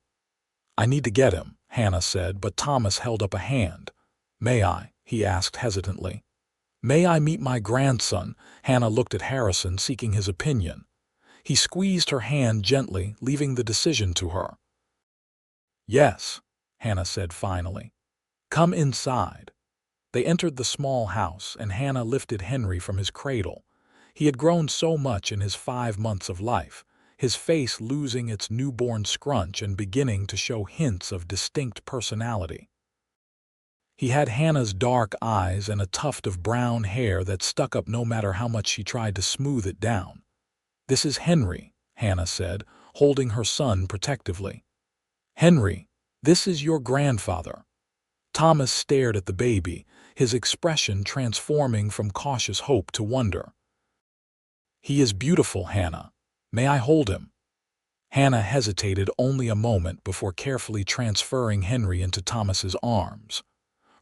"I need to get him," Hannah said, but Thomas held up a hand. "May I?" he asked hesitantly. "May I meet my grandson?" Hannah looked at Harrison, seeking his opinion. He squeezed her hand gently, leaving the decision to her. "Yes," Hannah said finally. "Come inside." They entered the small house, and Hannah lifted Henry from his cradle. He had grown so much in his 5 months of life, his face losing its newborn scrunch and beginning to show hints of distinct personality. He had Hannah's dark eyes and a tuft of brown hair that stuck up no matter how much she tried to smooth it down. "This is Henry," Hannah said, holding her son protectively. "Henry, this is your grandfather." Thomas stared at the baby, his expression transforming from cautious hope to wonder. "He is beautiful, Hannah. May I hold him?" Hannah hesitated only a moment before carefully transferring Henry into Thomas's arms.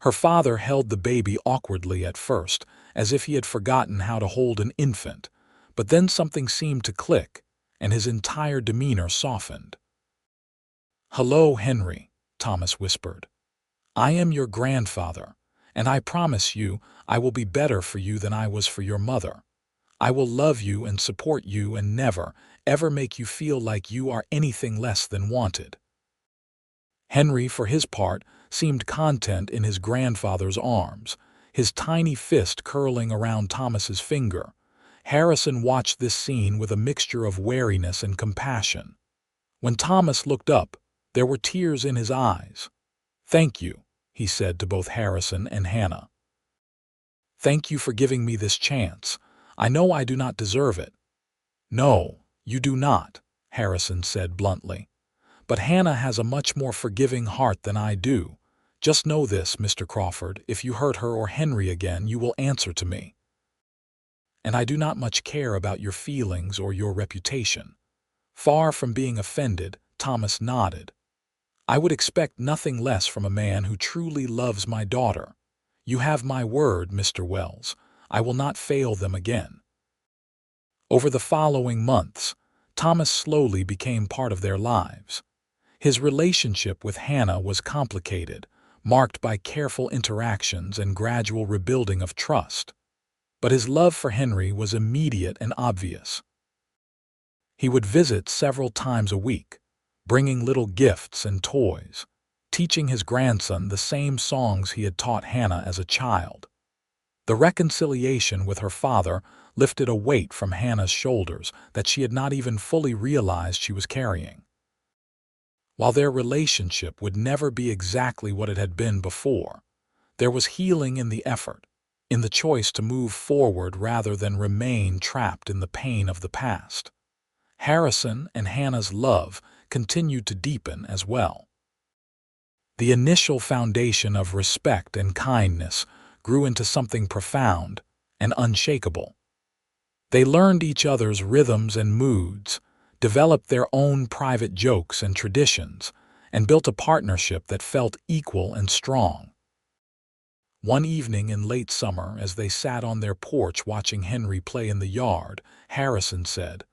Her father held the baby awkwardly at first, as if he had forgotten how to hold an infant, but then something seemed to click, and his entire demeanor softened. "Hello, Henry," Thomas whispered. "I am your grandfather, and I promise you I will be better for you than I was for your mother. I will love you and support you and never, ever make you feel like you are anything less than wanted." Henry, for his part, seemed content in his grandfather's arms, his tiny fist curling around Thomas's finger. Harrison watched this scene with a mixture of wariness and compassion. When Thomas looked up, there were tears in his eyes. "Thank you," he said to both Harrison and Hannah. "Thank you for giving me this chance. I know I do not deserve it." "No, you do not," Harrison said bluntly. "But Hannah has a much more forgiving heart than I do. Just know this, Mr. Crawford, if you hurt her or Henry again, you will answer to me. And I do not much care about your feelings or your reputation." Far from being offended, Thomas nodded. "I would expect nothing less from a man who truly loves my daughter. You have my word, Mr. Wells. I will not fail them again." Over the following months, Thomas slowly became part of their lives. His relationship with Hannah was complicated, marked by careful interactions and gradual rebuilding of trust. But his love for Henry was immediate and obvious. He would visit several times a week, bringing little gifts and toys, teaching his grandson the same songs he had taught Hannah as a child. The reconciliation with her father lifted a weight from Hannah's shoulders that she had not even fully realized she was carrying. While their relationship would never be exactly what it had been before, there was healing in the effort, in the choice to move forward rather than remain trapped in the pain of the past. Harrison and Hannah's love continued to deepen as well. The initial foundation of respect and kindness grew into something profound and unshakable. They learned each other's rhythms and moods, developed their own private jokes and traditions, and built a partnership that felt equal and strong. One evening in late summer, as they sat on their porch watching Henry play in the yard, Harrison said,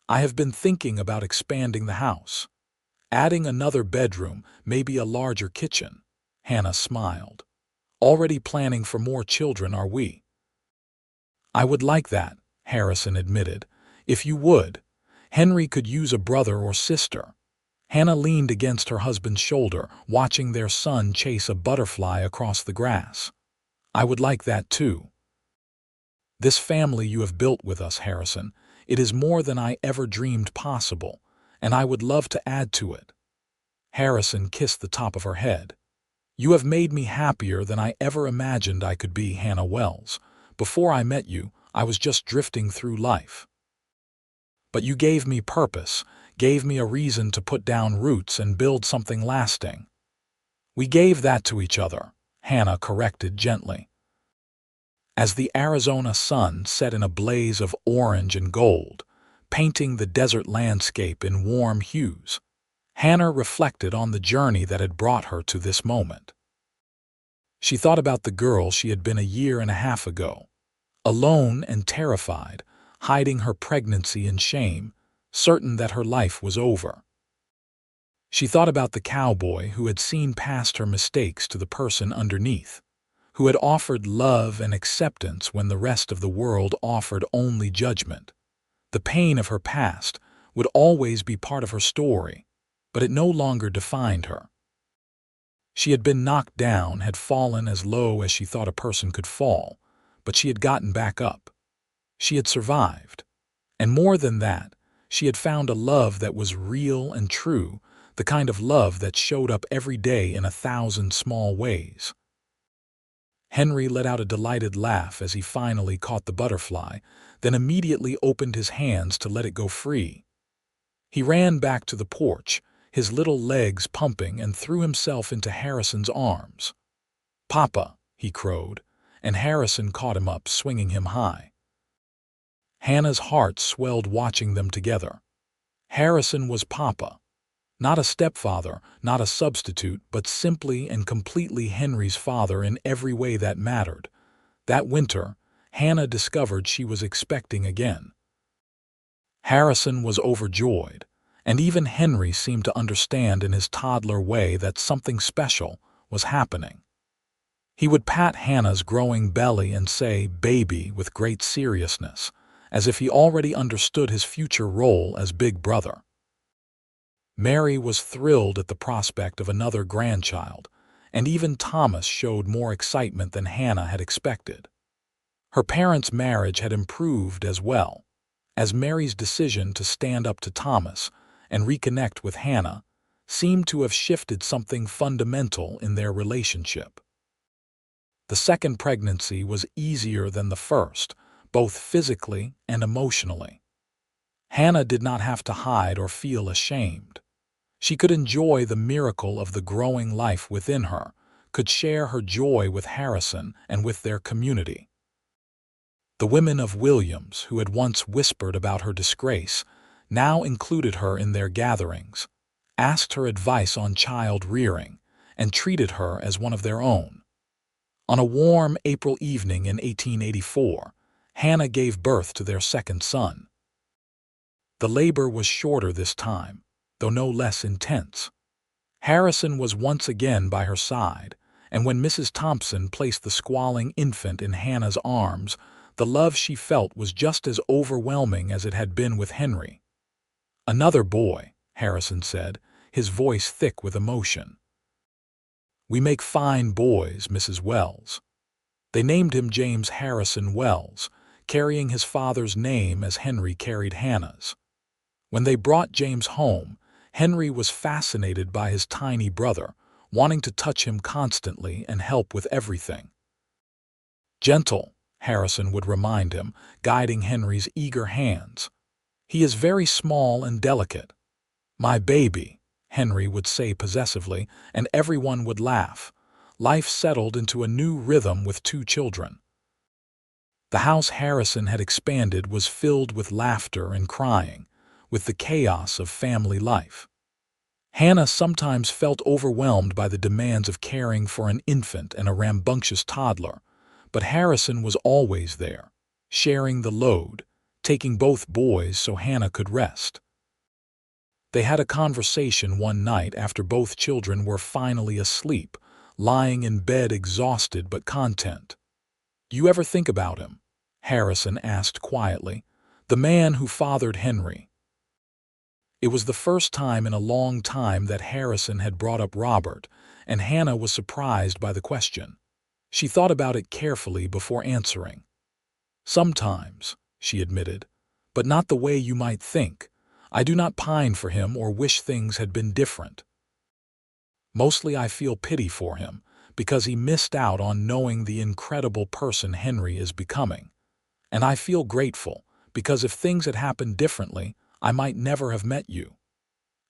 "I have been thinking about expanding the house. Adding another bedroom, maybe a larger kitchen." Hannah smiled. "Already planning for more children, are we?" "I would like that," Harrison admitted. "If you would. Henry could use a brother or sister." Hannah leaned against her husband's shoulder, watching their son chase a butterfly across the grass. "I would like that too." "This family you have built with us, Harrison, it is more than I ever dreamed possible, and I would love to add to it." Harrison kissed the top of her head. You have made me happier than I ever imagined I could be, Hannah Wells. Before I met you, I was just drifting through life. But you gave me purpose, gave me a reason to put down roots and build something lasting. We gave that to each other, Hannah corrected gently. As the Arizona sun set in a blaze of orange and gold, painting the desert landscape in warm hues, Hannah reflected on the journey that had brought her to this moment. She thought about the girl she had been a year and a half ago, alone and terrified, hiding her pregnancy in shame, certain that her life was over. She thought about the cowboy who had seen past her mistakes to the person underneath, who had offered love and acceptance when the rest of the world offered only judgment. The pain of her past would always be part of her story, but it no longer defined her. She had been knocked down, had fallen as low as she thought a person could fall, but she had gotten back up. She had survived. And more than that, she had found a love that was real and true, the kind of love that showed up every day in 1,000 small ways. Henry let out a delighted laugh as he finally caught the butterfly, then immediately opened his hands to let it go free. He ran back to the porch, his little legs pumping, and threw himself into Harrison's arms. "Papa," he crowed, and Harrison caught him up, swinging him high. Hannah's heart swelled watching them together. Harrison was Papa. Not a stepfather, not a substitute, but simply and completely Henry's father in every way that mattered. That winter, Hannah discovered she was expecting again. Harrison was overjoyed, and even Henry seemed to understand in his toddler way that something special was happening. He would pat Hannah's growing belly and say, "Baby," with great seriousness, as if he already understood his future role as big brother. Mary was thrilled at the prospect of another grandchild, and even Thomas showed more excitement than Hannah had expected. Her parents' marriage had improved as well, as Mary's decision to stand up to Thomas and reconnect with Hannah seemed to have shifted something fundamental in their relationship. The second pregnancy was easier than the first, both physically and emotionally. Hannah did not have to hide or feel ashamed. She could enjoy the miracle of the growing life within her, could share her joy with Harrison and with their community. The women of Williams, who had once whispered about her disgrace, now included her in their gatherings, asked her advice on child rearing, and treated her as one of their own. On a warm April evening in 1884, Hannah gave birth to their second son. The labor was shorter this time, though no less intense. Harrison was once again by her side, and when Mrs. Thompson placed the squalling infant in Hannah's arms, the love she felt was just as overwhelming as it had been with Henry. "Another boy," Harrison said, his voice thick with emotion. "We make fine boys, Mrs. Wells." They named him James Harrison Wells, carrying his father's name as Henry carried Hannah's. When they brought James home, Henry was fascinated by his tiny brother, wanting to touch him constantly and help with everything. "Gentle," Harrison would remind him, guiding Henry's eager hands. "He is very small and delicate." "My baby," Henry would say possessively, and everyone would laugh. Life settled into a new rhythm with 2 children. The house Harrison had expanded was filled with laughter and crying, with the chaos of family life. Hannah sometimes felt overwhelmed by the demands of caring for an infant and a rambunctious toddler, but Harrison was always there, sharing the load, taking both boys so Hannah could rest. They had a conversation one night after both children were finally asleep, lying in bed exhausted but content. "You ever think about him?" Harrison asked quietly. "The man who fathered Henry." It was the first time in a long time that Harrison had brought up Robert, and Hannah was surprised by the question. She thought about it carefully before answering. "Sometimes," she admitted, "but not the way you might think. I do not pine for him or wish things had been different. Mostly I feel pity for him, because he missed out on knowing the incredible person Henry is becoming. And I feel grateful, because if things had happened differently, I might never have met you."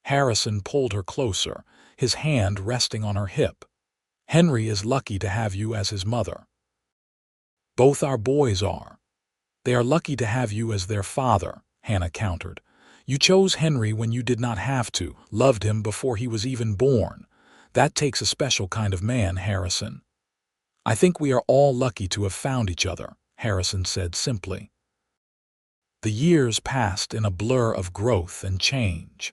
Harrison pulled her closer, his hand resting on her hip. "Henry is lucky to have you as his mother. Both our boys are. They are lucky to have you as their father," Hannah countered. "You chose Henry when you did not have to, loved him before he was even born. That takes a special kind of man, Harrison." "I think we are all lucky to have found each other," Harrison said simply. The years passed in a blur of growth and change.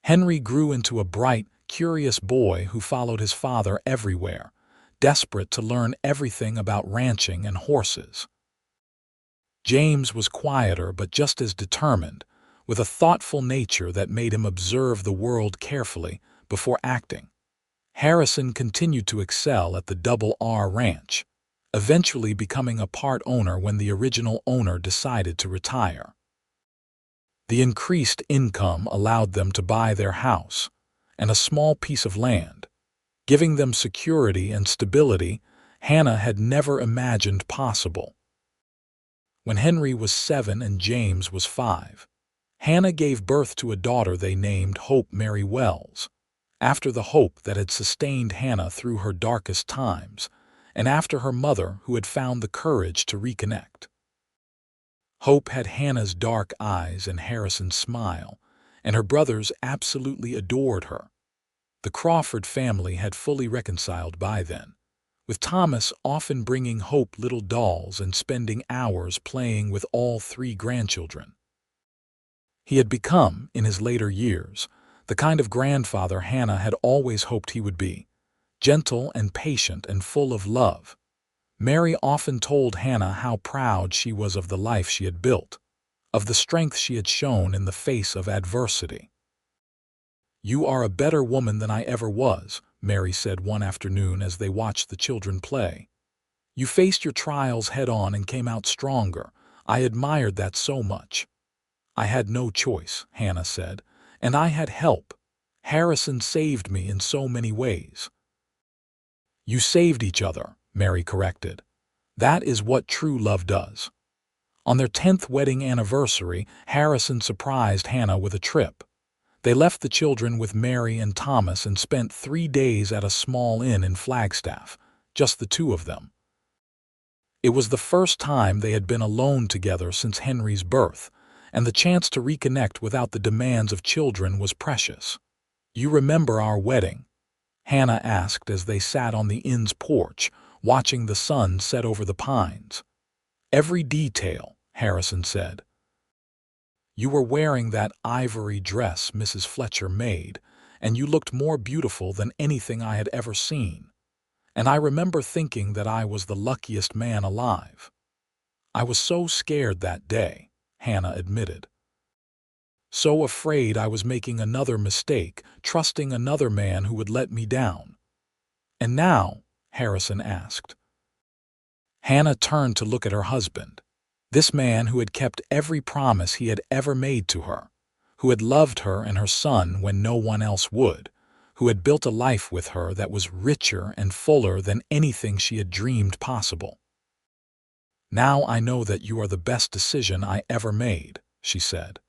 Henry grew into a bright, curious boy who followed his father everywhere, desperate to learn everything about ranching and horses. James was quieter but just as determined, with a thoughtful nature that made him observe the world carefully before acting. Harrison continued to excel at the Double R Ranch, eventually becoming a part owner when the original owner decided to retire. The increased income allowed them to buy their house and a small piece of land, giving them security and stability Hannah had never imagined possible. When Henry was 7 and James was 5, Hannah gave birth to a daughter they named Hope Mary Wells, after the hope that had sustained Hannah through her darkest times, and after her mother who had found the courage to reconnect. Hope had Hannah's dark eyes and Harrison's smile, and her brothers absolutely adored her. The Crawford family had fully reconciled by then, with Thomas often bringing Hope little dolls and spending hours playing with all 3 grandchildren. He had become, in his later years, the kind of grandfather Hannah had always hoped he would be, gentle and patient and full of love. Mary often told Hannah how proud she was of the life she had built, of the strength she had shown in the face of adversity. "You are a better woman than I ever was," Mary said one afternoon as they watched the children play. "You faced your trials head-on and came out stronger. I admired that so much." "I had no choice," Hannah said, "and I had help. Harrison saved me in so many ways." "You saved each other," Mary corrected. "That is what true love does." On their 10th wedding anniversary, Harrison surprised Hannah with a trip. They left the children with Mary and Thomas and spent 3 days at a small inn in Flagstaff, just the 2 of them. It was the first time they had been alone together since Henry's birth, and the chance to reconnect without the demands of children was precious. "You remember our wedding?" Hannah asked as they sat on the inn's porch, watching the sun set over the pines. "Every detail," Harrison said. "You were wearing that ivory dress Mrs. Fletcher made, and you looked more beautiful than anything I had ever seen. And I remember thinking that I was the luckiest man alive. I was so scared that day," Hannah admitted. "So afraid I was making another mistake, trusting another man who would let me down." "And now?" Harrison asked. Hannah turned to look at her husband, this man who had kept every promise he had ever made to her, who had loved her and her son when no one else would, who had built a life with her that was richer and fuller than anything she had dreamed possible. "Now I know that you are the best decision I ever made," she said.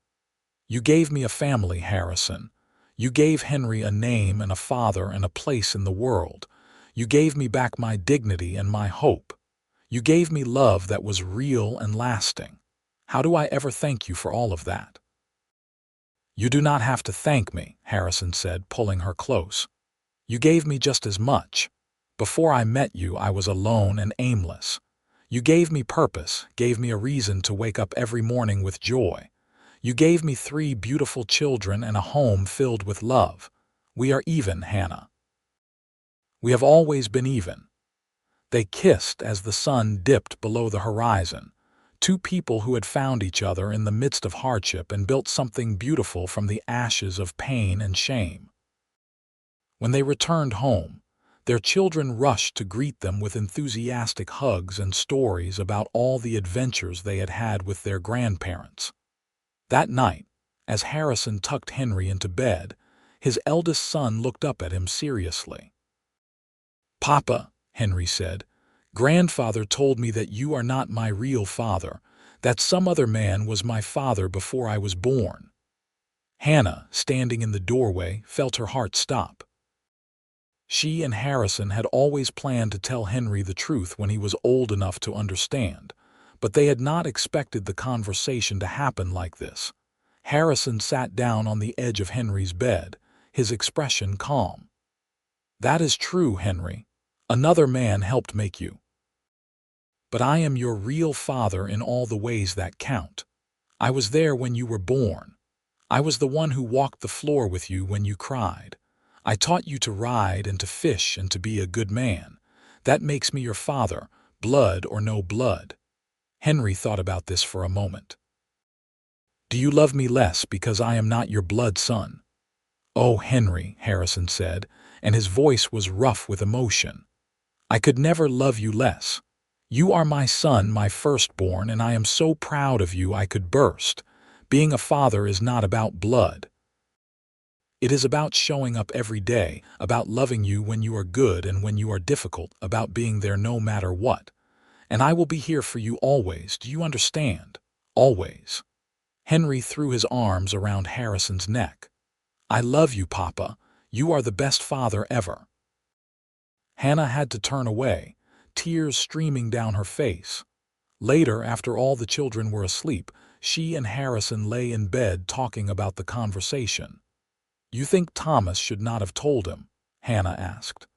"You gave me a family, Harrison. You gave Henry a name and a father and a place in the world. You gave me back my dignity and my hope. You gave me love that was real and lasting. How do I ever thank you for all of that?" "You do not have to thank me," Harrison said, pulling her close. "You gave me just as much. Before I met you, I was alone and aimless. You gave me purpose, gave me a reason to wake up every morning with joy. You gave me 3 beautiful children and a home filled with love. We are even, Hannah. We have always been even." They kissed as the sun dipped below the horizon, 2 people who had found each other in the midst of hardship and built something beautiful from the ashes of pain and shame. When they returned home, their children rushed to greet them with enthusiastic hugs and stories about all the adventures they had had with their grandparents. That night, as Harrison tucked Henry into bed, his eldest son looked up at him seriously. "Papa," Henry said, "grandfather told me that you are not my real father, that some other man was my father before I was born." Hannah, standing in the doorway, felt her heart stop. She and Harrison had always planned to tell Henry the truth when he was old enough to understand, but they had not expected the conversation to happen like this. Harrison sat down on the edge of Henry's bed, his expression calm. "That is true, Henry. Another man helped make you. But I am your real father in all the ways that count. I was there when you were born. I was the one who walked the floor with you when you cried. I taught you to ride and to fish and to be a good man. That makes me your father, blood or no blood." Henry thought about this for a moment. "Do you love me less because I am not your blood son?" "Oh, Henry," Harrison said, and his voice was rough with emotion. "I could never love you less. You are my son, my firstborn, and I am so proud of you I could burst. Being a father is not about blood. It is about showing up every day, about loving you when you are good and when you are difficult, about being there no matter what. And I will be here for you always, do you understand? Always." Henry threw his arms around Harrison's neck. "I love you, Papa. You are the best father ever." Hannah had to turn away, tears streaming down her face. Later, after all the children were asleep, she and Harrison lay in bed talking about the conversation. "You think Thomas should not have told him?" Hannah asked.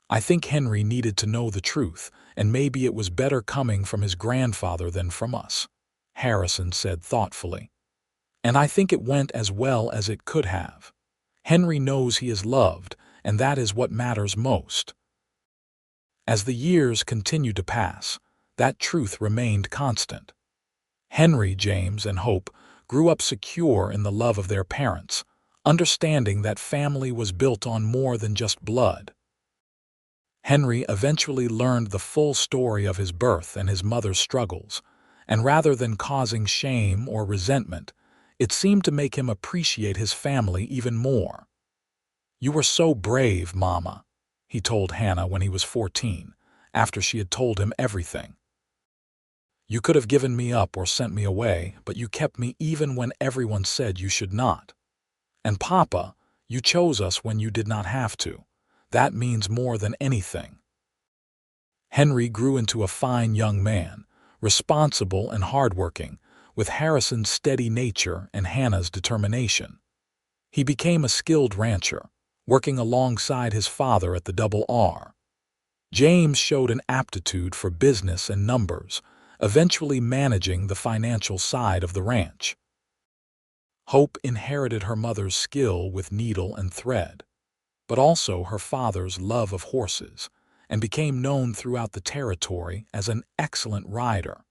"I think Henry needed to know the truth, and maybe it was better coming from his grandfather than from us," Harrison said thoughtfully. "And I think it went as well as it could have. Henry knows he is loved, and that is what matters most." As the years continued to pass, that truth remained constant. Henry, James, and Hope grew up secure in the love of their parents, understanding that family was built on more than just blood. Henry eventually learned the full story of his birth and his mother's struggles, and rather than causing shame or resentment, it seemed to make him appreciate his family even more. "You were so brave, Mama," he told Hannah when he was 14, after she had told him everything. "You could have given me up or sent me away, but you kept me even when everyone said you should not. And Papa, you chose us when you did not have to. That means more than anything." Henry grew into a fine young man, responsible and hardworking, with Harrison's steady nature and Hannah's determination. He became a skilled rancher, working alongside his father at the Double R. James showed an aptitude for business and numbers, eventually managing the financial side of the ranch. Hope inherited her mother's skill with needle and thread, but also her father's love of horses, and became known throughout the territory as an excellent rider.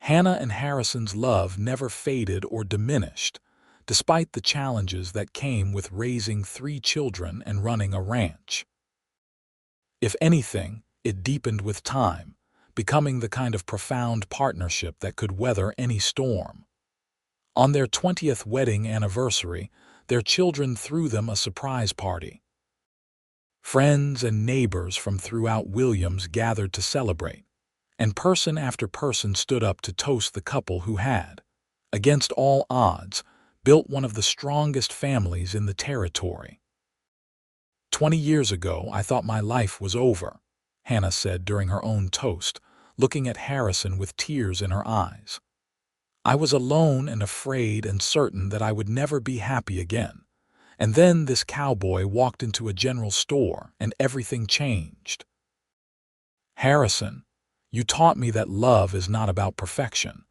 Hannah and Harrison's love never faded or diminished, despite the challenges that came with raising 3 children and running a ranch. If anything, it deepened with time, becoming the kind of profound partnership that could weather any storm. On their 20th wedding anniversary, their children threw them a surprise party. Friends and neighbors from throughout Williams gathered to celebrate, and person after person stood up to toast the couple who had, against all odds, built one of the strongest families in the territory. 20 years ago, I thought my life was over," Hannah said during her own toast, looking at Harrison with tears in her eyes. "I was alone and afraid and certain that I would never be happy again. And then this cowboy walked into a general store and everything changed. Harrison, you taught me that love is not about perfection.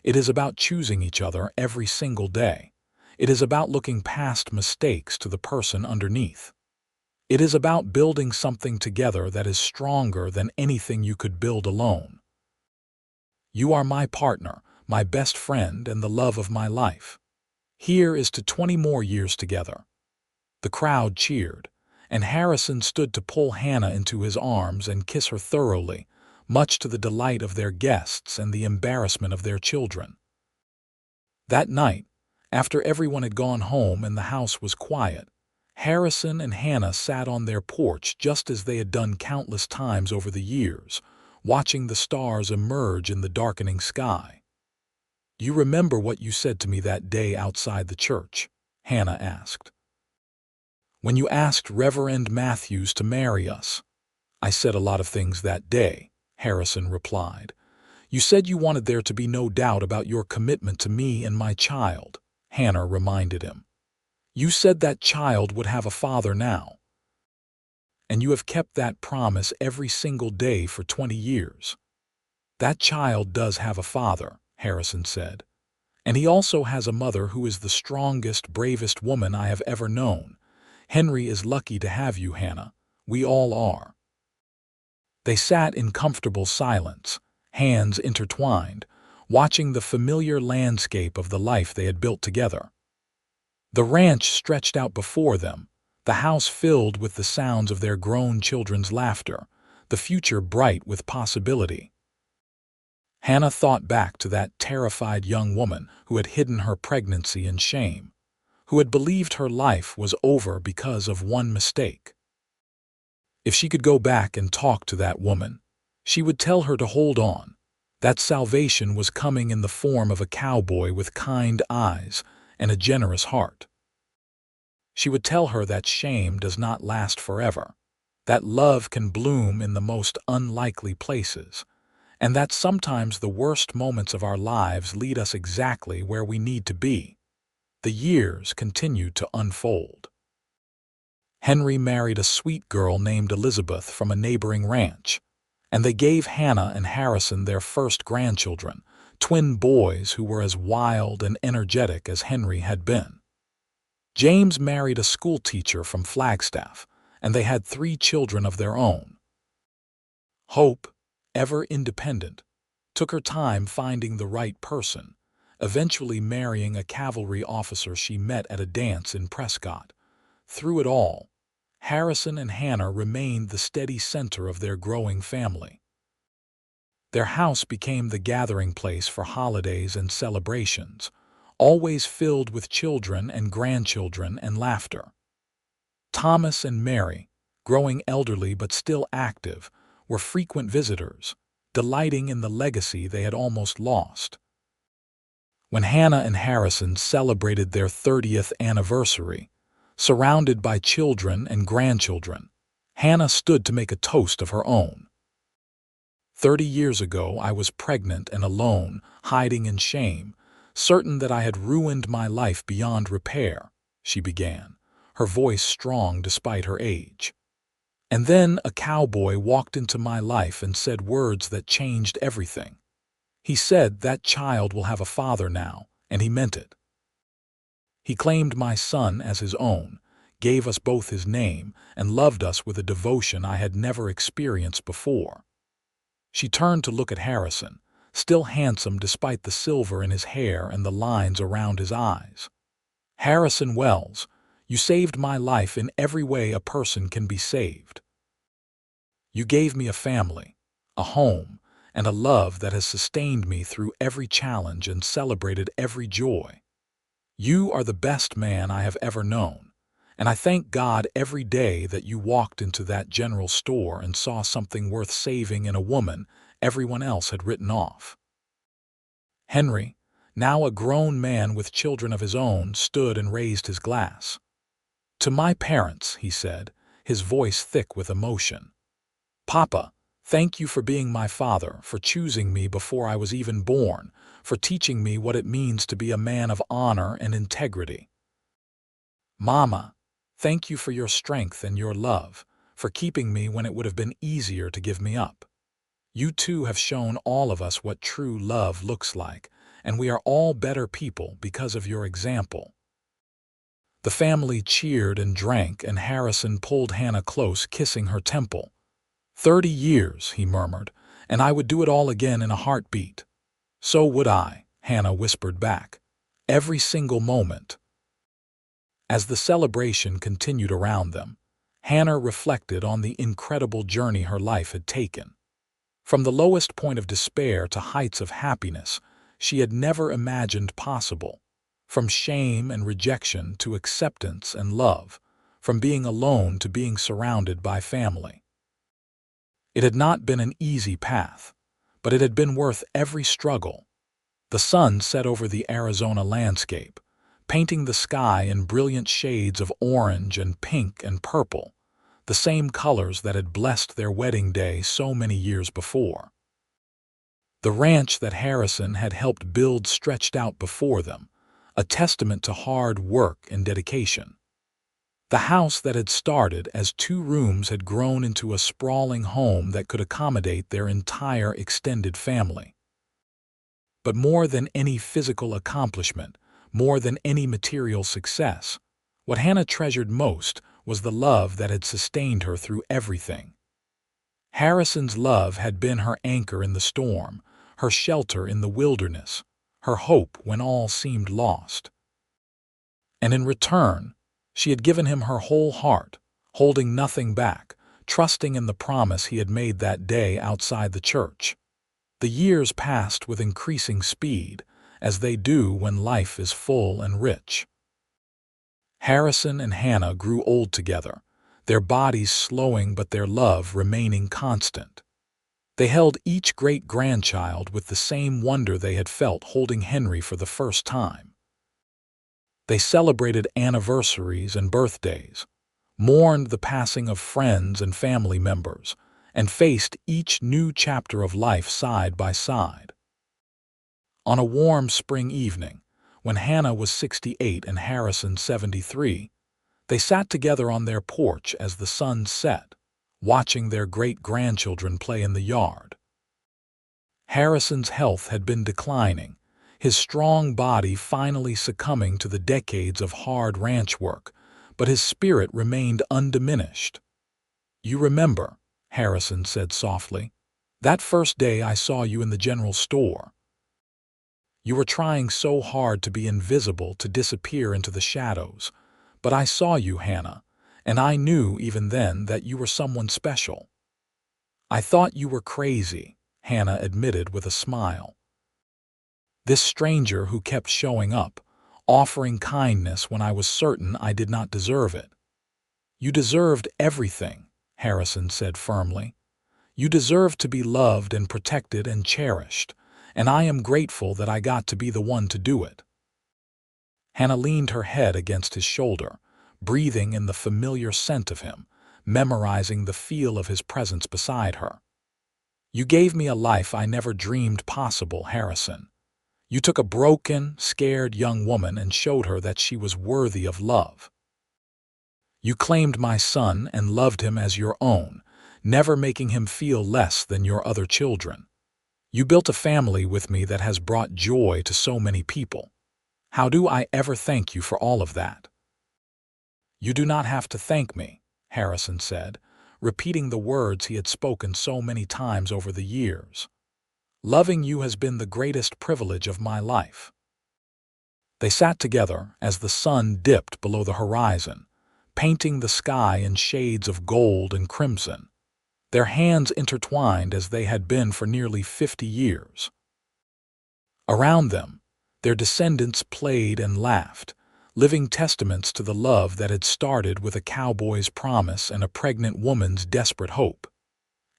It is about choosing each other every single day. It is about looking past mistakes to the person underneath. It is about building something together that is stronger than anything you could build alone. You are my partner, my best friend, and the love of my life. Here is to 20 more years together." The crowd cheered, and Harrison stood to pull Hannah into his arms and kiss her thoroughly, much to the delight of their guests and the embarrassment of their children. That night, after everyone had gone home and the house was quiet, Harrison and Hannah sat on their porch just as they had done countless times over the years, watching the stars emerge in the darkening sky. "You remember what you said to me that day outside the church?" Hannah asked. "When you asked Reverend Matthews to marry us." "I said a lot of things that day," Harrison replied. "You said you wanted there to be no doubt about your commitment to me and my child," Hannah reminded him. "You said that child would have a father now. And you have kept that promise every single day for 20 years. "That child does have a father," Harrison said. "And he also has a mother who is the strongest, bravest woman I have ever known. Henry is lucky to have you, Hannah. We all are." They sat in comfortable silence, hands intertwined, watching the familiar landscape of the life they had built together. The ranch stretched out before them, the house filled with the sounds of their grown children's laughter, the future bright with possibility. Hannah thought back to that terrified young woman who had hidden her pregnancy in shame, who had believed her life was over because of one mistake. If she could go back and talk to that woman, she would tell her to hold on, that salvation was coming in the form of a cowboy with kind eyes and a generous heart. She would tell her that shame does not last forever, that love can bloom in the most unlikely places, and that sometimes the worst moments of our lives lead us exactly where we need to be. The years continued to unfold. Henry married a sweet girl named Elizabeth from a neighboring ranch, and they gave Hannah and Harrison their first grandchildren, twin boys who were as wild and energetic as Henry had been. James married a schoolteacher from Flagstaff, and they had 3 children of their own. Hope, ever independent, took her time finding the right person, eventually marrying a cavalry officer she met at a dance in Prescott. Through it all, Harrison and Hannah remained the steady center of their growing family. Their house became the gathering place for holidays and celebrations, always filled with children and grandchildren and laughter. Thomas and Mary, growing elderly but still active, were frequent visitors, delighting in the legacy they had almost lost. When Hannah and Harrison celebrated their 30th anniversary, surrounded by children and grandchildren, Hannah stood to make a toast of her own. 30 years ago, I was pregnant and alone, hiding in shame, certain that I had ruined my life beyond repair, she began, her voice strong despite her age. And then a cowboy walked into my life and said words that changed everything. He said that child will have a father now, and he meant it. He claimed my son as his own, gave us both his name, and loved us with a devotion I had never experienced before. She turned to look at Harrison, still handsome despite the silver in his hair and the lines around his eyes. "Harrison Wells, you saved my life in every way a person can be saved. You gave me a family, a home, and a love that has sustained me through every challenge and celebrated every joy. You are the best man I have ever known, and I thank God every day that you walked into that general store and saw something worth saving in a woman everyone else had written off." Henry, now a grown man with children of his own, stood and raised his glass. "To my parents," he said, his voice thick with emotion. "Papa, thank you for being my father, for choosing me before I was even born, for teaching me what it means to be a man of honor and integrity. Mama, thank you for your strength and your love, for keeping me when it would have been easier to give me up. You two have shown all of us what true love looks like, and we are all better people because of your example." The family cheered and drank, and Harrison pulled Hannah close, kissing her temple. 30 years, he murmured, and I would do it all again in a heartbeat. "So would I," Hannah whispered back. "Every single moment." As the celebration continued around them, Hannah reflected on the incredible journey her life had taken. From the lowest point of despair to heights of happiness she had never imagined possible, from shame and rejection to acceptance and love, from being alone to being surrounded by family. It had not been an easy path, but it had been worth every struggle. The sun set over the Arizona landscape, painting the sky in brilliant shades of orange and pink and purple, the same colors that had blessed their wedding day so many years before. The ranch that Harrison had helped build stretched out before them, a testament to hard work and dedication. The house that had started as 2 rooms had grown into a sprawling home that could accommodate their entire extended family. But more than any physical accomplishment, more than any material success, what Hannah treasured most was the love that had sustained her through everything. Harrison's love had been her anchor in the storm, her shelter in the wilderness, her hope when all seemed lost. And in return, she had given him her whole heart, holding nothing back, trusting in the promise he had made that day outside the church. The years passed with increasing speed, as they do when life is full and rich. Harrison and Hannah grew old together, their bodies slowing but their love remaining constant. They held each great-grandchild with the same wonder they had felt holding Henry for the first time. They celebrated anniversaries and birthdays, mourned the passing of friends and family members, and faced each new chapter of life side by side. On a warm spring evening, when Hannah was 68 and Harrison 73, they sat together on their porch as the sun set, watching their great-grandchildren play in the yard. Harrison's health had been declining, his strong body finally succumbing to the decades of hard ranch work, but his spirit remained undiminished. "You remember," Harrison said softly, "that first day I saw you in the general store. You were trying so hard to be invisible, to disappear into the shadows. But I saw you, Hannah, and I knew even then that you were someone special." "I thought you were crazy," Hannah admitted with a smile. "This stranger who kept showing up, offering kindness when I was certain I did not deserve it." "You deserved everything," Harrison said firmly. "You deserved to be loved and protected and cherished, and I am grateful that I got to be the one to do it." Hannah leaned her head against his shoulder, breathing in the familiar scent of him, memorizing the feel of his presence beside her. "You gave me a life I never dreamed possible, Harrison. You took a broken, scared young woman and showed her that she was worthy of love. You claimed my son and loved him as your own, never making him feel less than your other children. You built a family with me that has brought joy to so many people. How do I ever thank you for all of that?" "You do not have to thank me," Harrison said, repeating the words he had spoken so many times over the years. "Loving you has been the greatest privilege of my life." They sat together as the sun dipped below the horizon, painting the sky in shades of gold and crimson, their hands intertwined as they had been for nearly 50 years. Around them, their descendants played and laughed, living testaments to the love that had started with a cowboy's promise and a pregnant woman's desperate hope.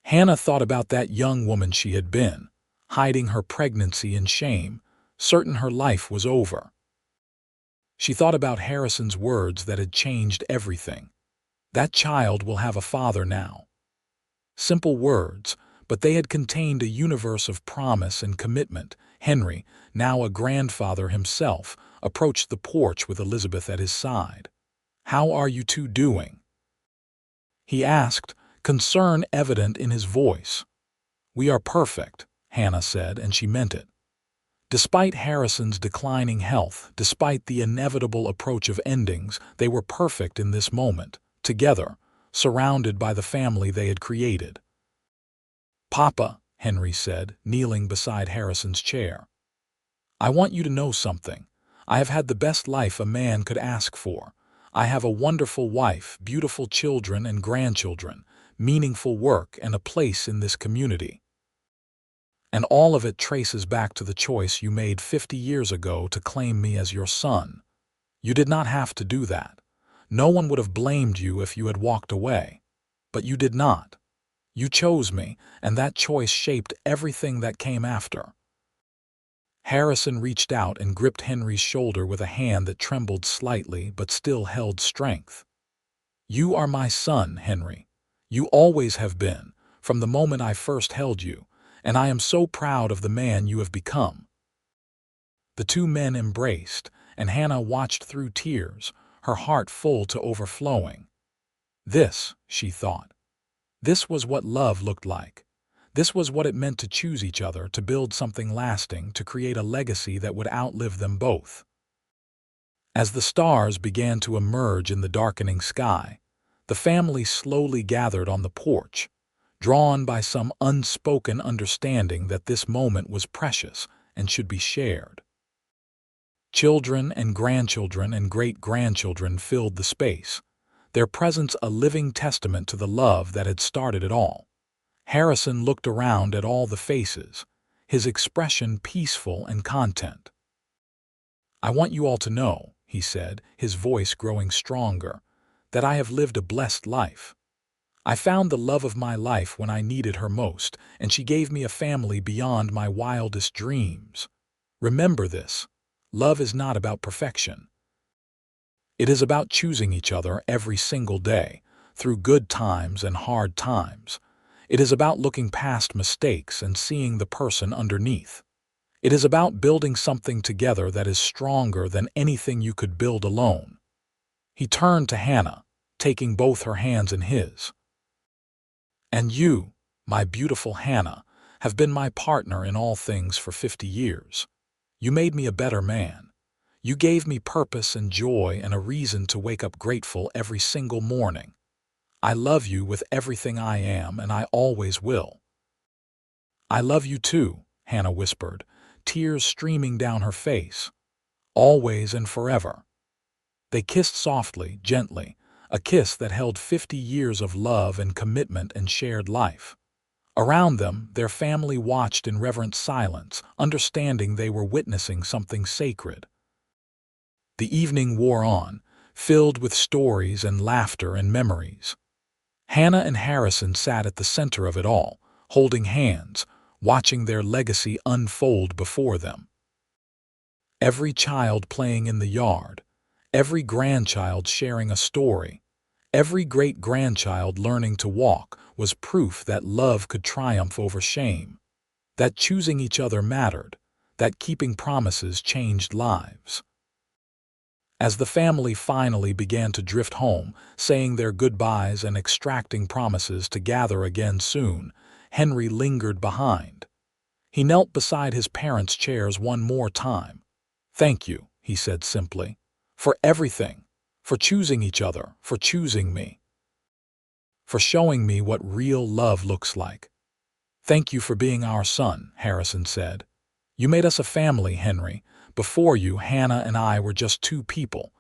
Hannah thought about that young woman she had been, hiding her pregnancy in shame, certain her life was over. She thought about Harrison's words that had changed everything. "That child will have a father now." Simple words, but they had contained a universe of promise and commitment. Henry, now a grandfather himself, approached the porch with Elizabeth at his side. "How are you two doing?" he asked, concern evident in his voice. "We are perfect," Hannah said, and she meant it. Despite Harrison's declining health, despite the inevitable approach of endings, they were perfect in this moment, together, surrounded by the family they had created. "Papa," Henry said, kneeling beside Harrison's chair, "I want you to know something. I have had the best life a man could ask for. I have a wonderful wife, beautiful children and grandchildren, meaningful work, and a place in this community. And all of it traces back to the choice you made 50 years ago to claim me as your son. You did not have to do that. No one would have blamed you if you had walked away. But you did not. You chose me, and that choice shaped everything that came after. Harrison reached out and gripped Henry's shoulder with a hand that trembled slightly but still held strength. You are my son, Henry. You always have been, from the moment I first held you, and I am so proud of the man you have become. The two men embraced, and Hannah watched through tears, her heart full to overflowing. This, she thought, this was what love looked like. This was what it meant to choose each other, to build something lasting, to create a legacy that would outlive them both. As the stars began to emerge in the darkening sky, the family slowly gathered on the porch, drawn by some unspoken understanding that this moment was precious and should be shared. Children and grandchildren and great-grandchildren filled the space, their presence a living testament to the love that had started it all. Harrison looked around at all the faces, his expression peaceful and content. I want you all to know, he said, his voice growing stronger, that I have lived a blessed life. I found the love of my life when I needed her most, and she gave me a family beyond my wildest dreams. Remember this. Love is not about perfection. It is about choosing each other every single day, through good times and hard times. It is about looking past mistakes and seeing the person underneath. It is about building something together that is stronger than anything you could build alone. He turned to Hannah, taking both her hands in his. And you, my beautiful Hannah, have been my partner in all things for 50 years. You made me a better man. You gave me purpose and joy and a reason to wake up grateful every single morning. I love you with everything I am, and I always will. I love you too, Hannah whispered, tears streaming down her face. Always and forever. They kissed softly, gently, a kiss that held 50 years of love and commitment and shared life. Around them, their family watched in reverent silence, understanding they were witnessing something sacred. The evening wore on, filled with stories and laughter and memories. Hannah and Harrison sat at the center of it all, holding hands, watching their legacy unfold before them. Every child playing in the yard, every grandchild sharing a story, every great-grandchild learning to walk was proof that love could triumph over shame, that choosing each other mattered, that keeping promises changed lives. As the family finally began to drift home, saying their goodbyes and extracting promises to gather again soon, Henry lingered behind. He knelt beside his parents' chairs one more time. Thank you, he said simply, for everything, for choosing each other, for choosing me, for showing me what real love looks like. Thank you for being our son, Harrison said. You made us a family, Henry. Before you, Hannah and I were just two people,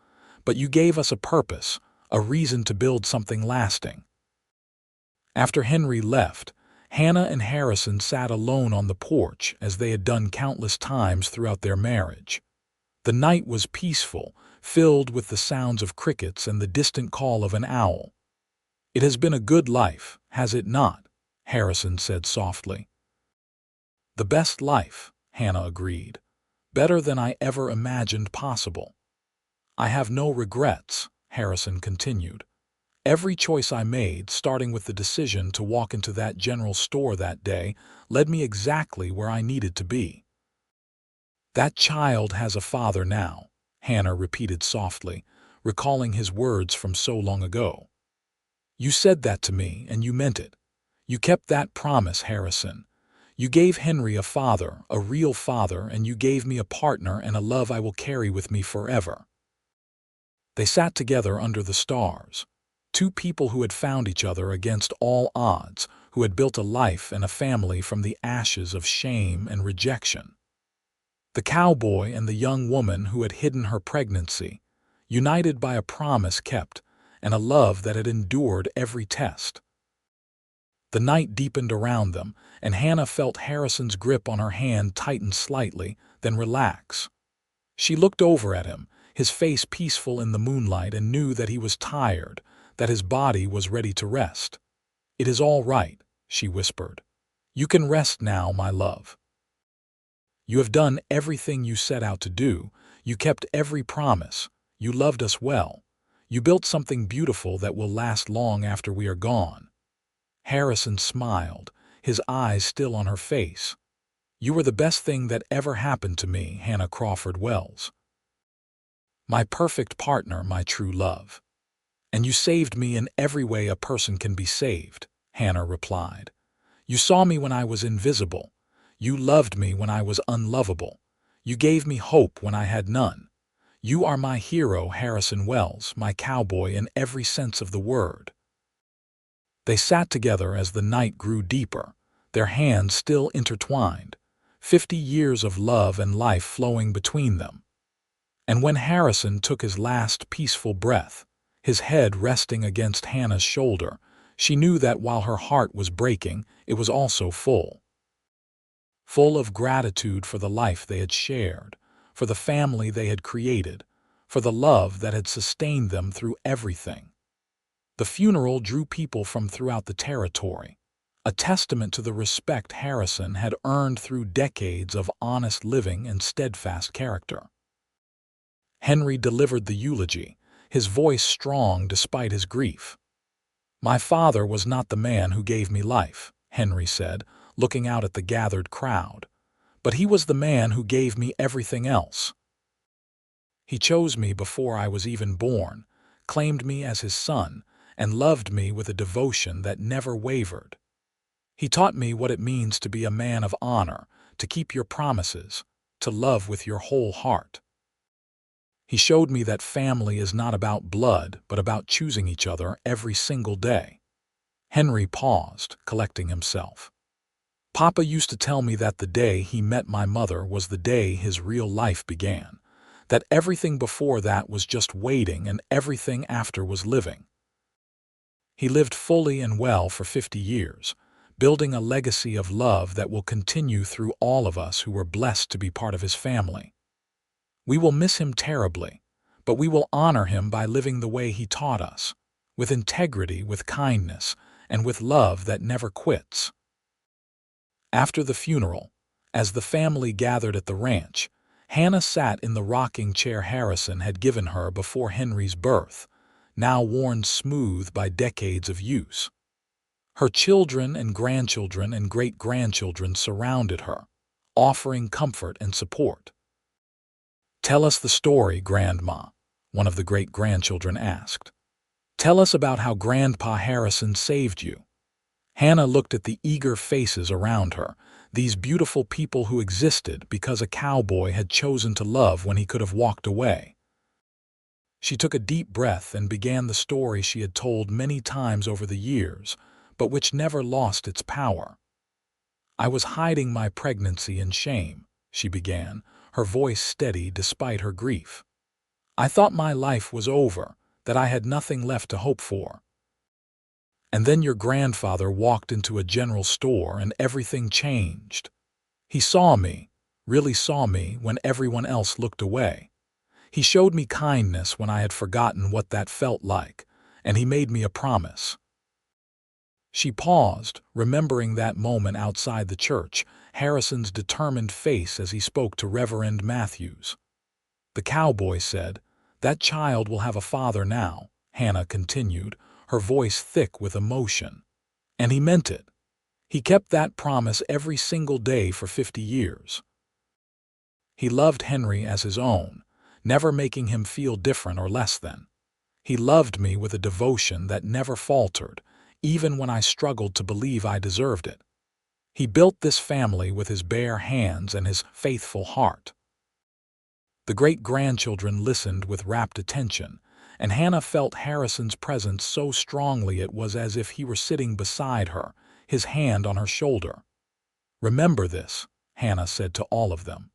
but you gave us a purpose, a reason to build something lasting. After Henry left, Hannah and Harrison sat alone on the porch as they had done countless times throughout their marriage. The night was peaceful, filled with the sounds of crickets and the distant call of an owl. It has been a good life, has it not? Harrison said softly. The best life, Hannah agreed. Better than I ever imagined possible. I have no regrets, Harrison continued. Every choice I made, starting with the decision to walk into that general store that day, led me exactly where I needed to be. That child has a father now, Hannah repeated softly, recalling his words from so long ago. You said that to me, and you meant it. You kept that promise, Harrison. You gave Henry a father, a real father, and you gave me a partner and a love I will carry with me forever. They sat together under the stars, two people who had found each other against all odds, who had built a life and a family from the ashes of shame and rejection. The cowboy and the young woman who had hidden her pregnancy, united by a promise kept and a love that had endured every test. The night deepened around them, and Hannah felt Harrison's grip on her hand tighten slightly, then relax. She looked over at him, his face peaceful in the moonlight, and knew that he was tired, that his body was ready to rest. "It is all right," she whispered. "You can rest now, my love. You have done everything you set out to do. You kept every promise. You loved us well. You built something beautiful that will last long after we are gone." Harrison smiled, his eyes still on her face. "You were the best thing that ever happened to me, Hannah Crawford Wells. My perfect partner, my true love. And you saved me in every way a person can be saved," Hannah replied. "You saw me when I was invisible. You loved me when I was unlovable. You gave me hope when I had none. You are my hero, Harrison Wells, my cowboy in every sense of the word." They sat together as the night grew deeper, their hands still intertwined, 50 years of love and life flowing between them. And when Harrison took his last peaceful breath, his head resting against Hannah's shoulder, she knew that while her heart was breaking, it was also full. Full of gratitude for the life they had shared, for the family they had created, for the love that had sustained them through everything. The funeral drew people from throughout the territory, a testament to the respect Harrison had earned through decades of honest living and steadfast character. Henry delivered the eulogy, his voice strong despite his grief. "My father was not the man who gave me life," Henry said, looking out at the gathered crowd, "but he was the man who gave me everything else. He chose me before I was even born, claimed me as his son, and loved me with a devotion that never wavered. He taught me what it means to be a man of honor, to keep your promises, to love with your whole heart. He showed me that family is not about blood, but about choosing each other every single day." Henry paused, collecting himself. "Papa used to tell me that the day he met my mother was the day his real life began, that everything before that was just waiting and everything after was living. He lived fully and well for 50 years, building a legacy of love that will continue through all of us who were blessed to be part of his family. We will miss him terribly, but we will honor him by living the way he taught us, with integrity, with kindness, and with love that never quits." After the funeral, as the family gathered at the ranch, Hannah sat in the rocking chair Harrison had given her before Henry's birth, now worn smooth by decades of use. Her children and grandchildren and great-grandchildren surrounded her, offering comfort and support. "Tell us the story, Grandma," one of the great-grandchildren asked. "Tell us about how Grandpa Harrison saved you." Hannah looked at the eager faces around her, these beautiful people who existed because a cowboy had chosen to love when he could have walked away. She took a deep breath and began the story she had told many times over the years, but which never lost its power. "I was hiding my pregnancy in shame," she began, her voice steady despite her grief. "I thought my life was over, that I had nothing left to hope for. And then your grandfather walked into a general store and everything changed. He saw me, really saw me when everyone else looked away. He showed me kindness when I had forgotten what that felt like, and he made me a promise." She paused, remembering that moment outside the church, Harrison's determined face as he spoke to Reverend Matthews. "The cowboy said, 'That child will have a father now,'" Hannah continued, her voice thick with emotion. "And he meant it. He kept that promise every single day for 50 years. He loved Henry as his own, never making him feel different or less than. He loved me with a devotion that never faltered, even when I struggled to believe I deserved it. He built this family with his bare hands and his faithful heart." The great-grandchildren listened with rapt attention, and Hannah felt Harrison's presence so strongly it was as if he were sitting beside her, his hand on her shoulder. "Remember this," Hannah said to all of them.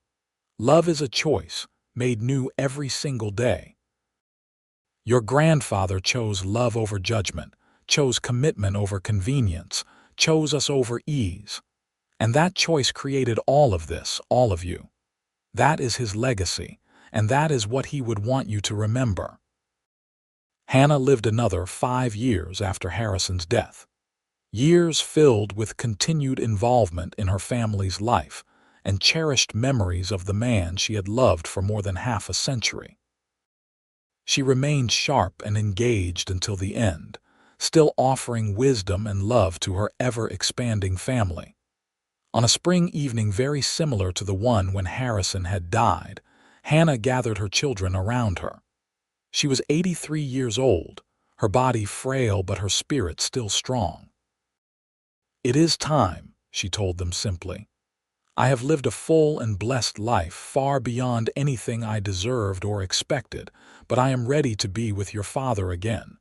"Love is a choice, made new every single day. Your grandfather chose love over judgment, chose commitment over convenience, chose us over ease. And that choice created all of this, all of you. That is his legacy, and that is what he would want you to remember. Hannah lived another 5 years after Harrison's death. Years filled with continued involvement in her family's life and cherished memories of the man she had loved for more than half a century. She remained sharp and engaged until the end, still offering wisdom and love to her ever-expanding family. On a spring evening very similar to the one when Harrison had died, Hannah gathered her children around her. She was 83 years old, her body frail but her spirit still strong. "It is time," she told them simply. "I have lived a full and blessed life far beyond anything I deserved or expected, but I am ready to be with your father again."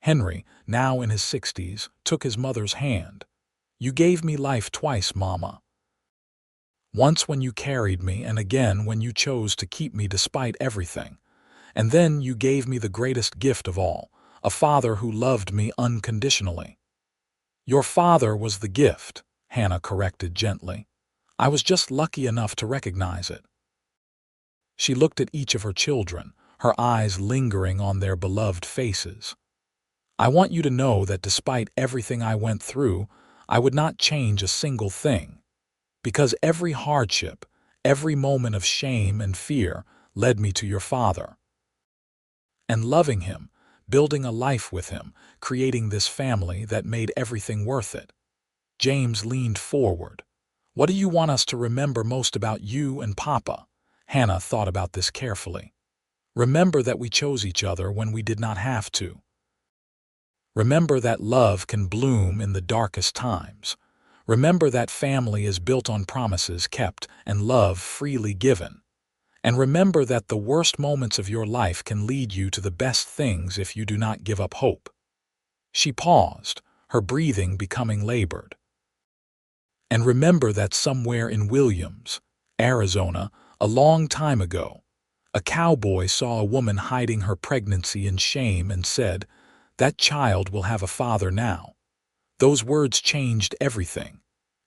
Henry, now in his 60s, took his mother's hand. "You gave me life twice, Mama. Once when you carried me, and again when you chose to keep me despite everything. And then you gave me the greatest gift of all, a father who loved me unconditionally." "Your father was the gift," Hannah corrected gently. "I was just lucky enough to recognize it." She looked at each of her children, her eyes lingering on their beloved faces. "I want you to know that despite everything I went through, I would not change a single thing. Because every hardship, every moment of shame and fear led me to your father. And loving him, building a life with him, creating this family that made everything worth it." James leaned forward. "What do you want us to remember most about you and Papa?" Hannah thought about this carefully. "Remember that we chose each other when we did not have to. Remember that love can bloom in the darkest times. Remember that family is built on promises kept and love freely given. And remember that the worst moments of your life can lead you to the best things if you do not give up hope." She paused, her breathing becoming labored. "And remember that somewhere in Williams, Arizona, a long time ago, a cowboy saw a woman hiding her pregnancy in shame and said, 'That child will have a father now.' Those words changed everything,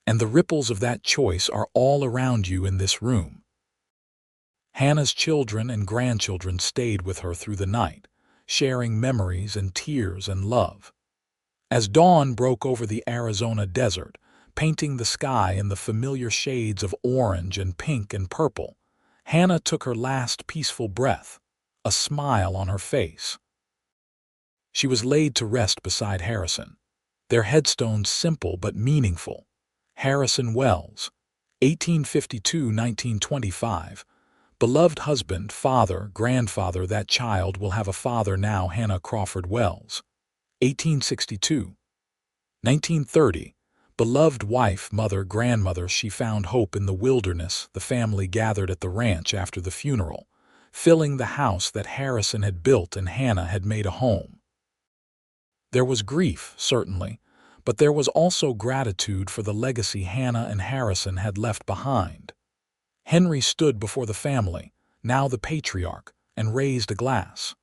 and the ripples of that choice are all around you in this room." Hannah's children and grandchildren stayed with her through the night, sharing memories and tears and love. As dawn broke over the Arizona desert, painting the sky in the familiar shades of orange and pink and purple, Hannah took her last peaceful breath, a smile on her face. She was laid to rest beside Harrison, their headstones simple but meaningful. Harrison Wells, 1852–1925, beloved husband, father, grandfather. That child will have a father now. Hannah Crawford Wells, 1862. 1930, beloved wife, mother, grandmother. She found hope in the wilderness. The family gathered at the ranch after the funeral, filling the house that Harrison had built and Hannah had made a home. There was grief, certainly, but there was also gratitude for the legacy Hannah and Harrison had left behind. Henry stood before the family, now the patriarch, and raised a glass.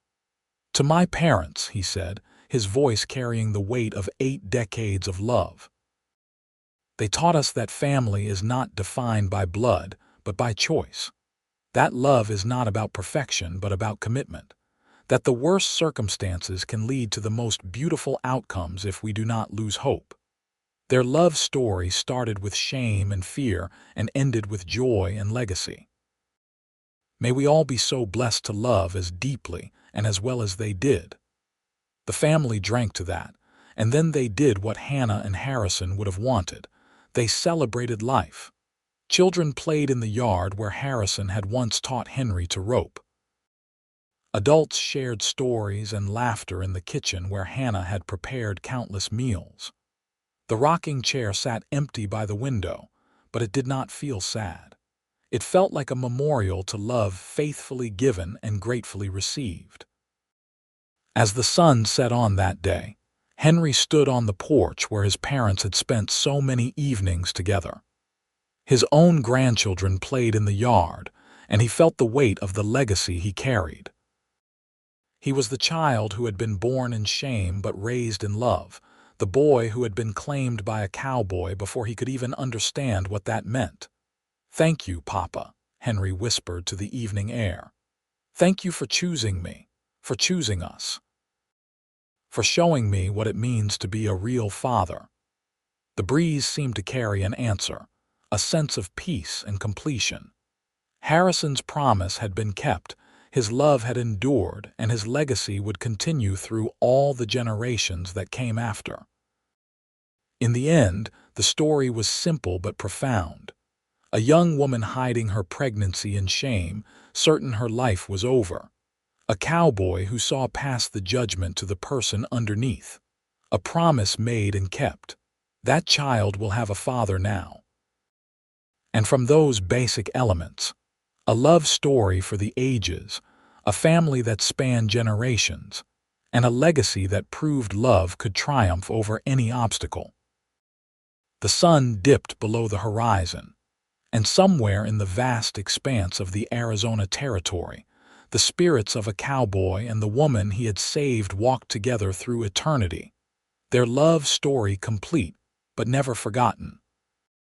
"To my parents," he said, his voice carrying the weight of 8 decades of love. "They taught us that family is not defined by blood, but by choice. That love is not about perfection, but about commitment. That the worst circumstances can lead to the most beautiful outcomes if we do not lose hope. Their love story started with shame and fear and ended with joy and legacy. May we all be so blessed to love as deeply and as well as they did." The family drank to that, and then they did what Hannah and Harrison would have wanted. They celebrated life. Children played in the yard where Harrison had once taught Henry to rope. Adults shared stories and laughter in the kitchen where Hannah had prepared countless meals. The rocking chair sat empty by the window, but it did not feel sad. It felt like a memorial to love faithfully given and gratefully received. As the sun set on that day, Henry stood on the porch where his parents had spent so many evenings together. His own grandchildren played in the yard, and he felt the weight of the legacy he carried. He was the child who had been born in shame but raised in love, the boy who had been claimed by a cowboy before he could even understand what that meant. "Thank you, Papa," Henry whispered to the evening air. Thank you for choosing me, for choosing us, for showing me what it means to be a real father." The breeze seemed to carry an answer, a sense of peace and completion. Harrison's promise had been kept, his love had endured, and his legacy would continue through all the generations that came after. In the end, the story was simple but profound. A young woman hiding her pregnancy in shame, certain her life was over. A cowboy who saw past the judgment to the person underneath. A promise made and kept. That child will have a father now. And from those basic elements, a love story for the ages, a family that spanned generations, and a legacy that proved love could triumph over any obstacle. The sun dipped below the horizon, and somewhere in the vast expanse of the Arizona Territory, the spirits of a cowboy and the woman he had saved walked together through eternity, their love story complete but never forgotten.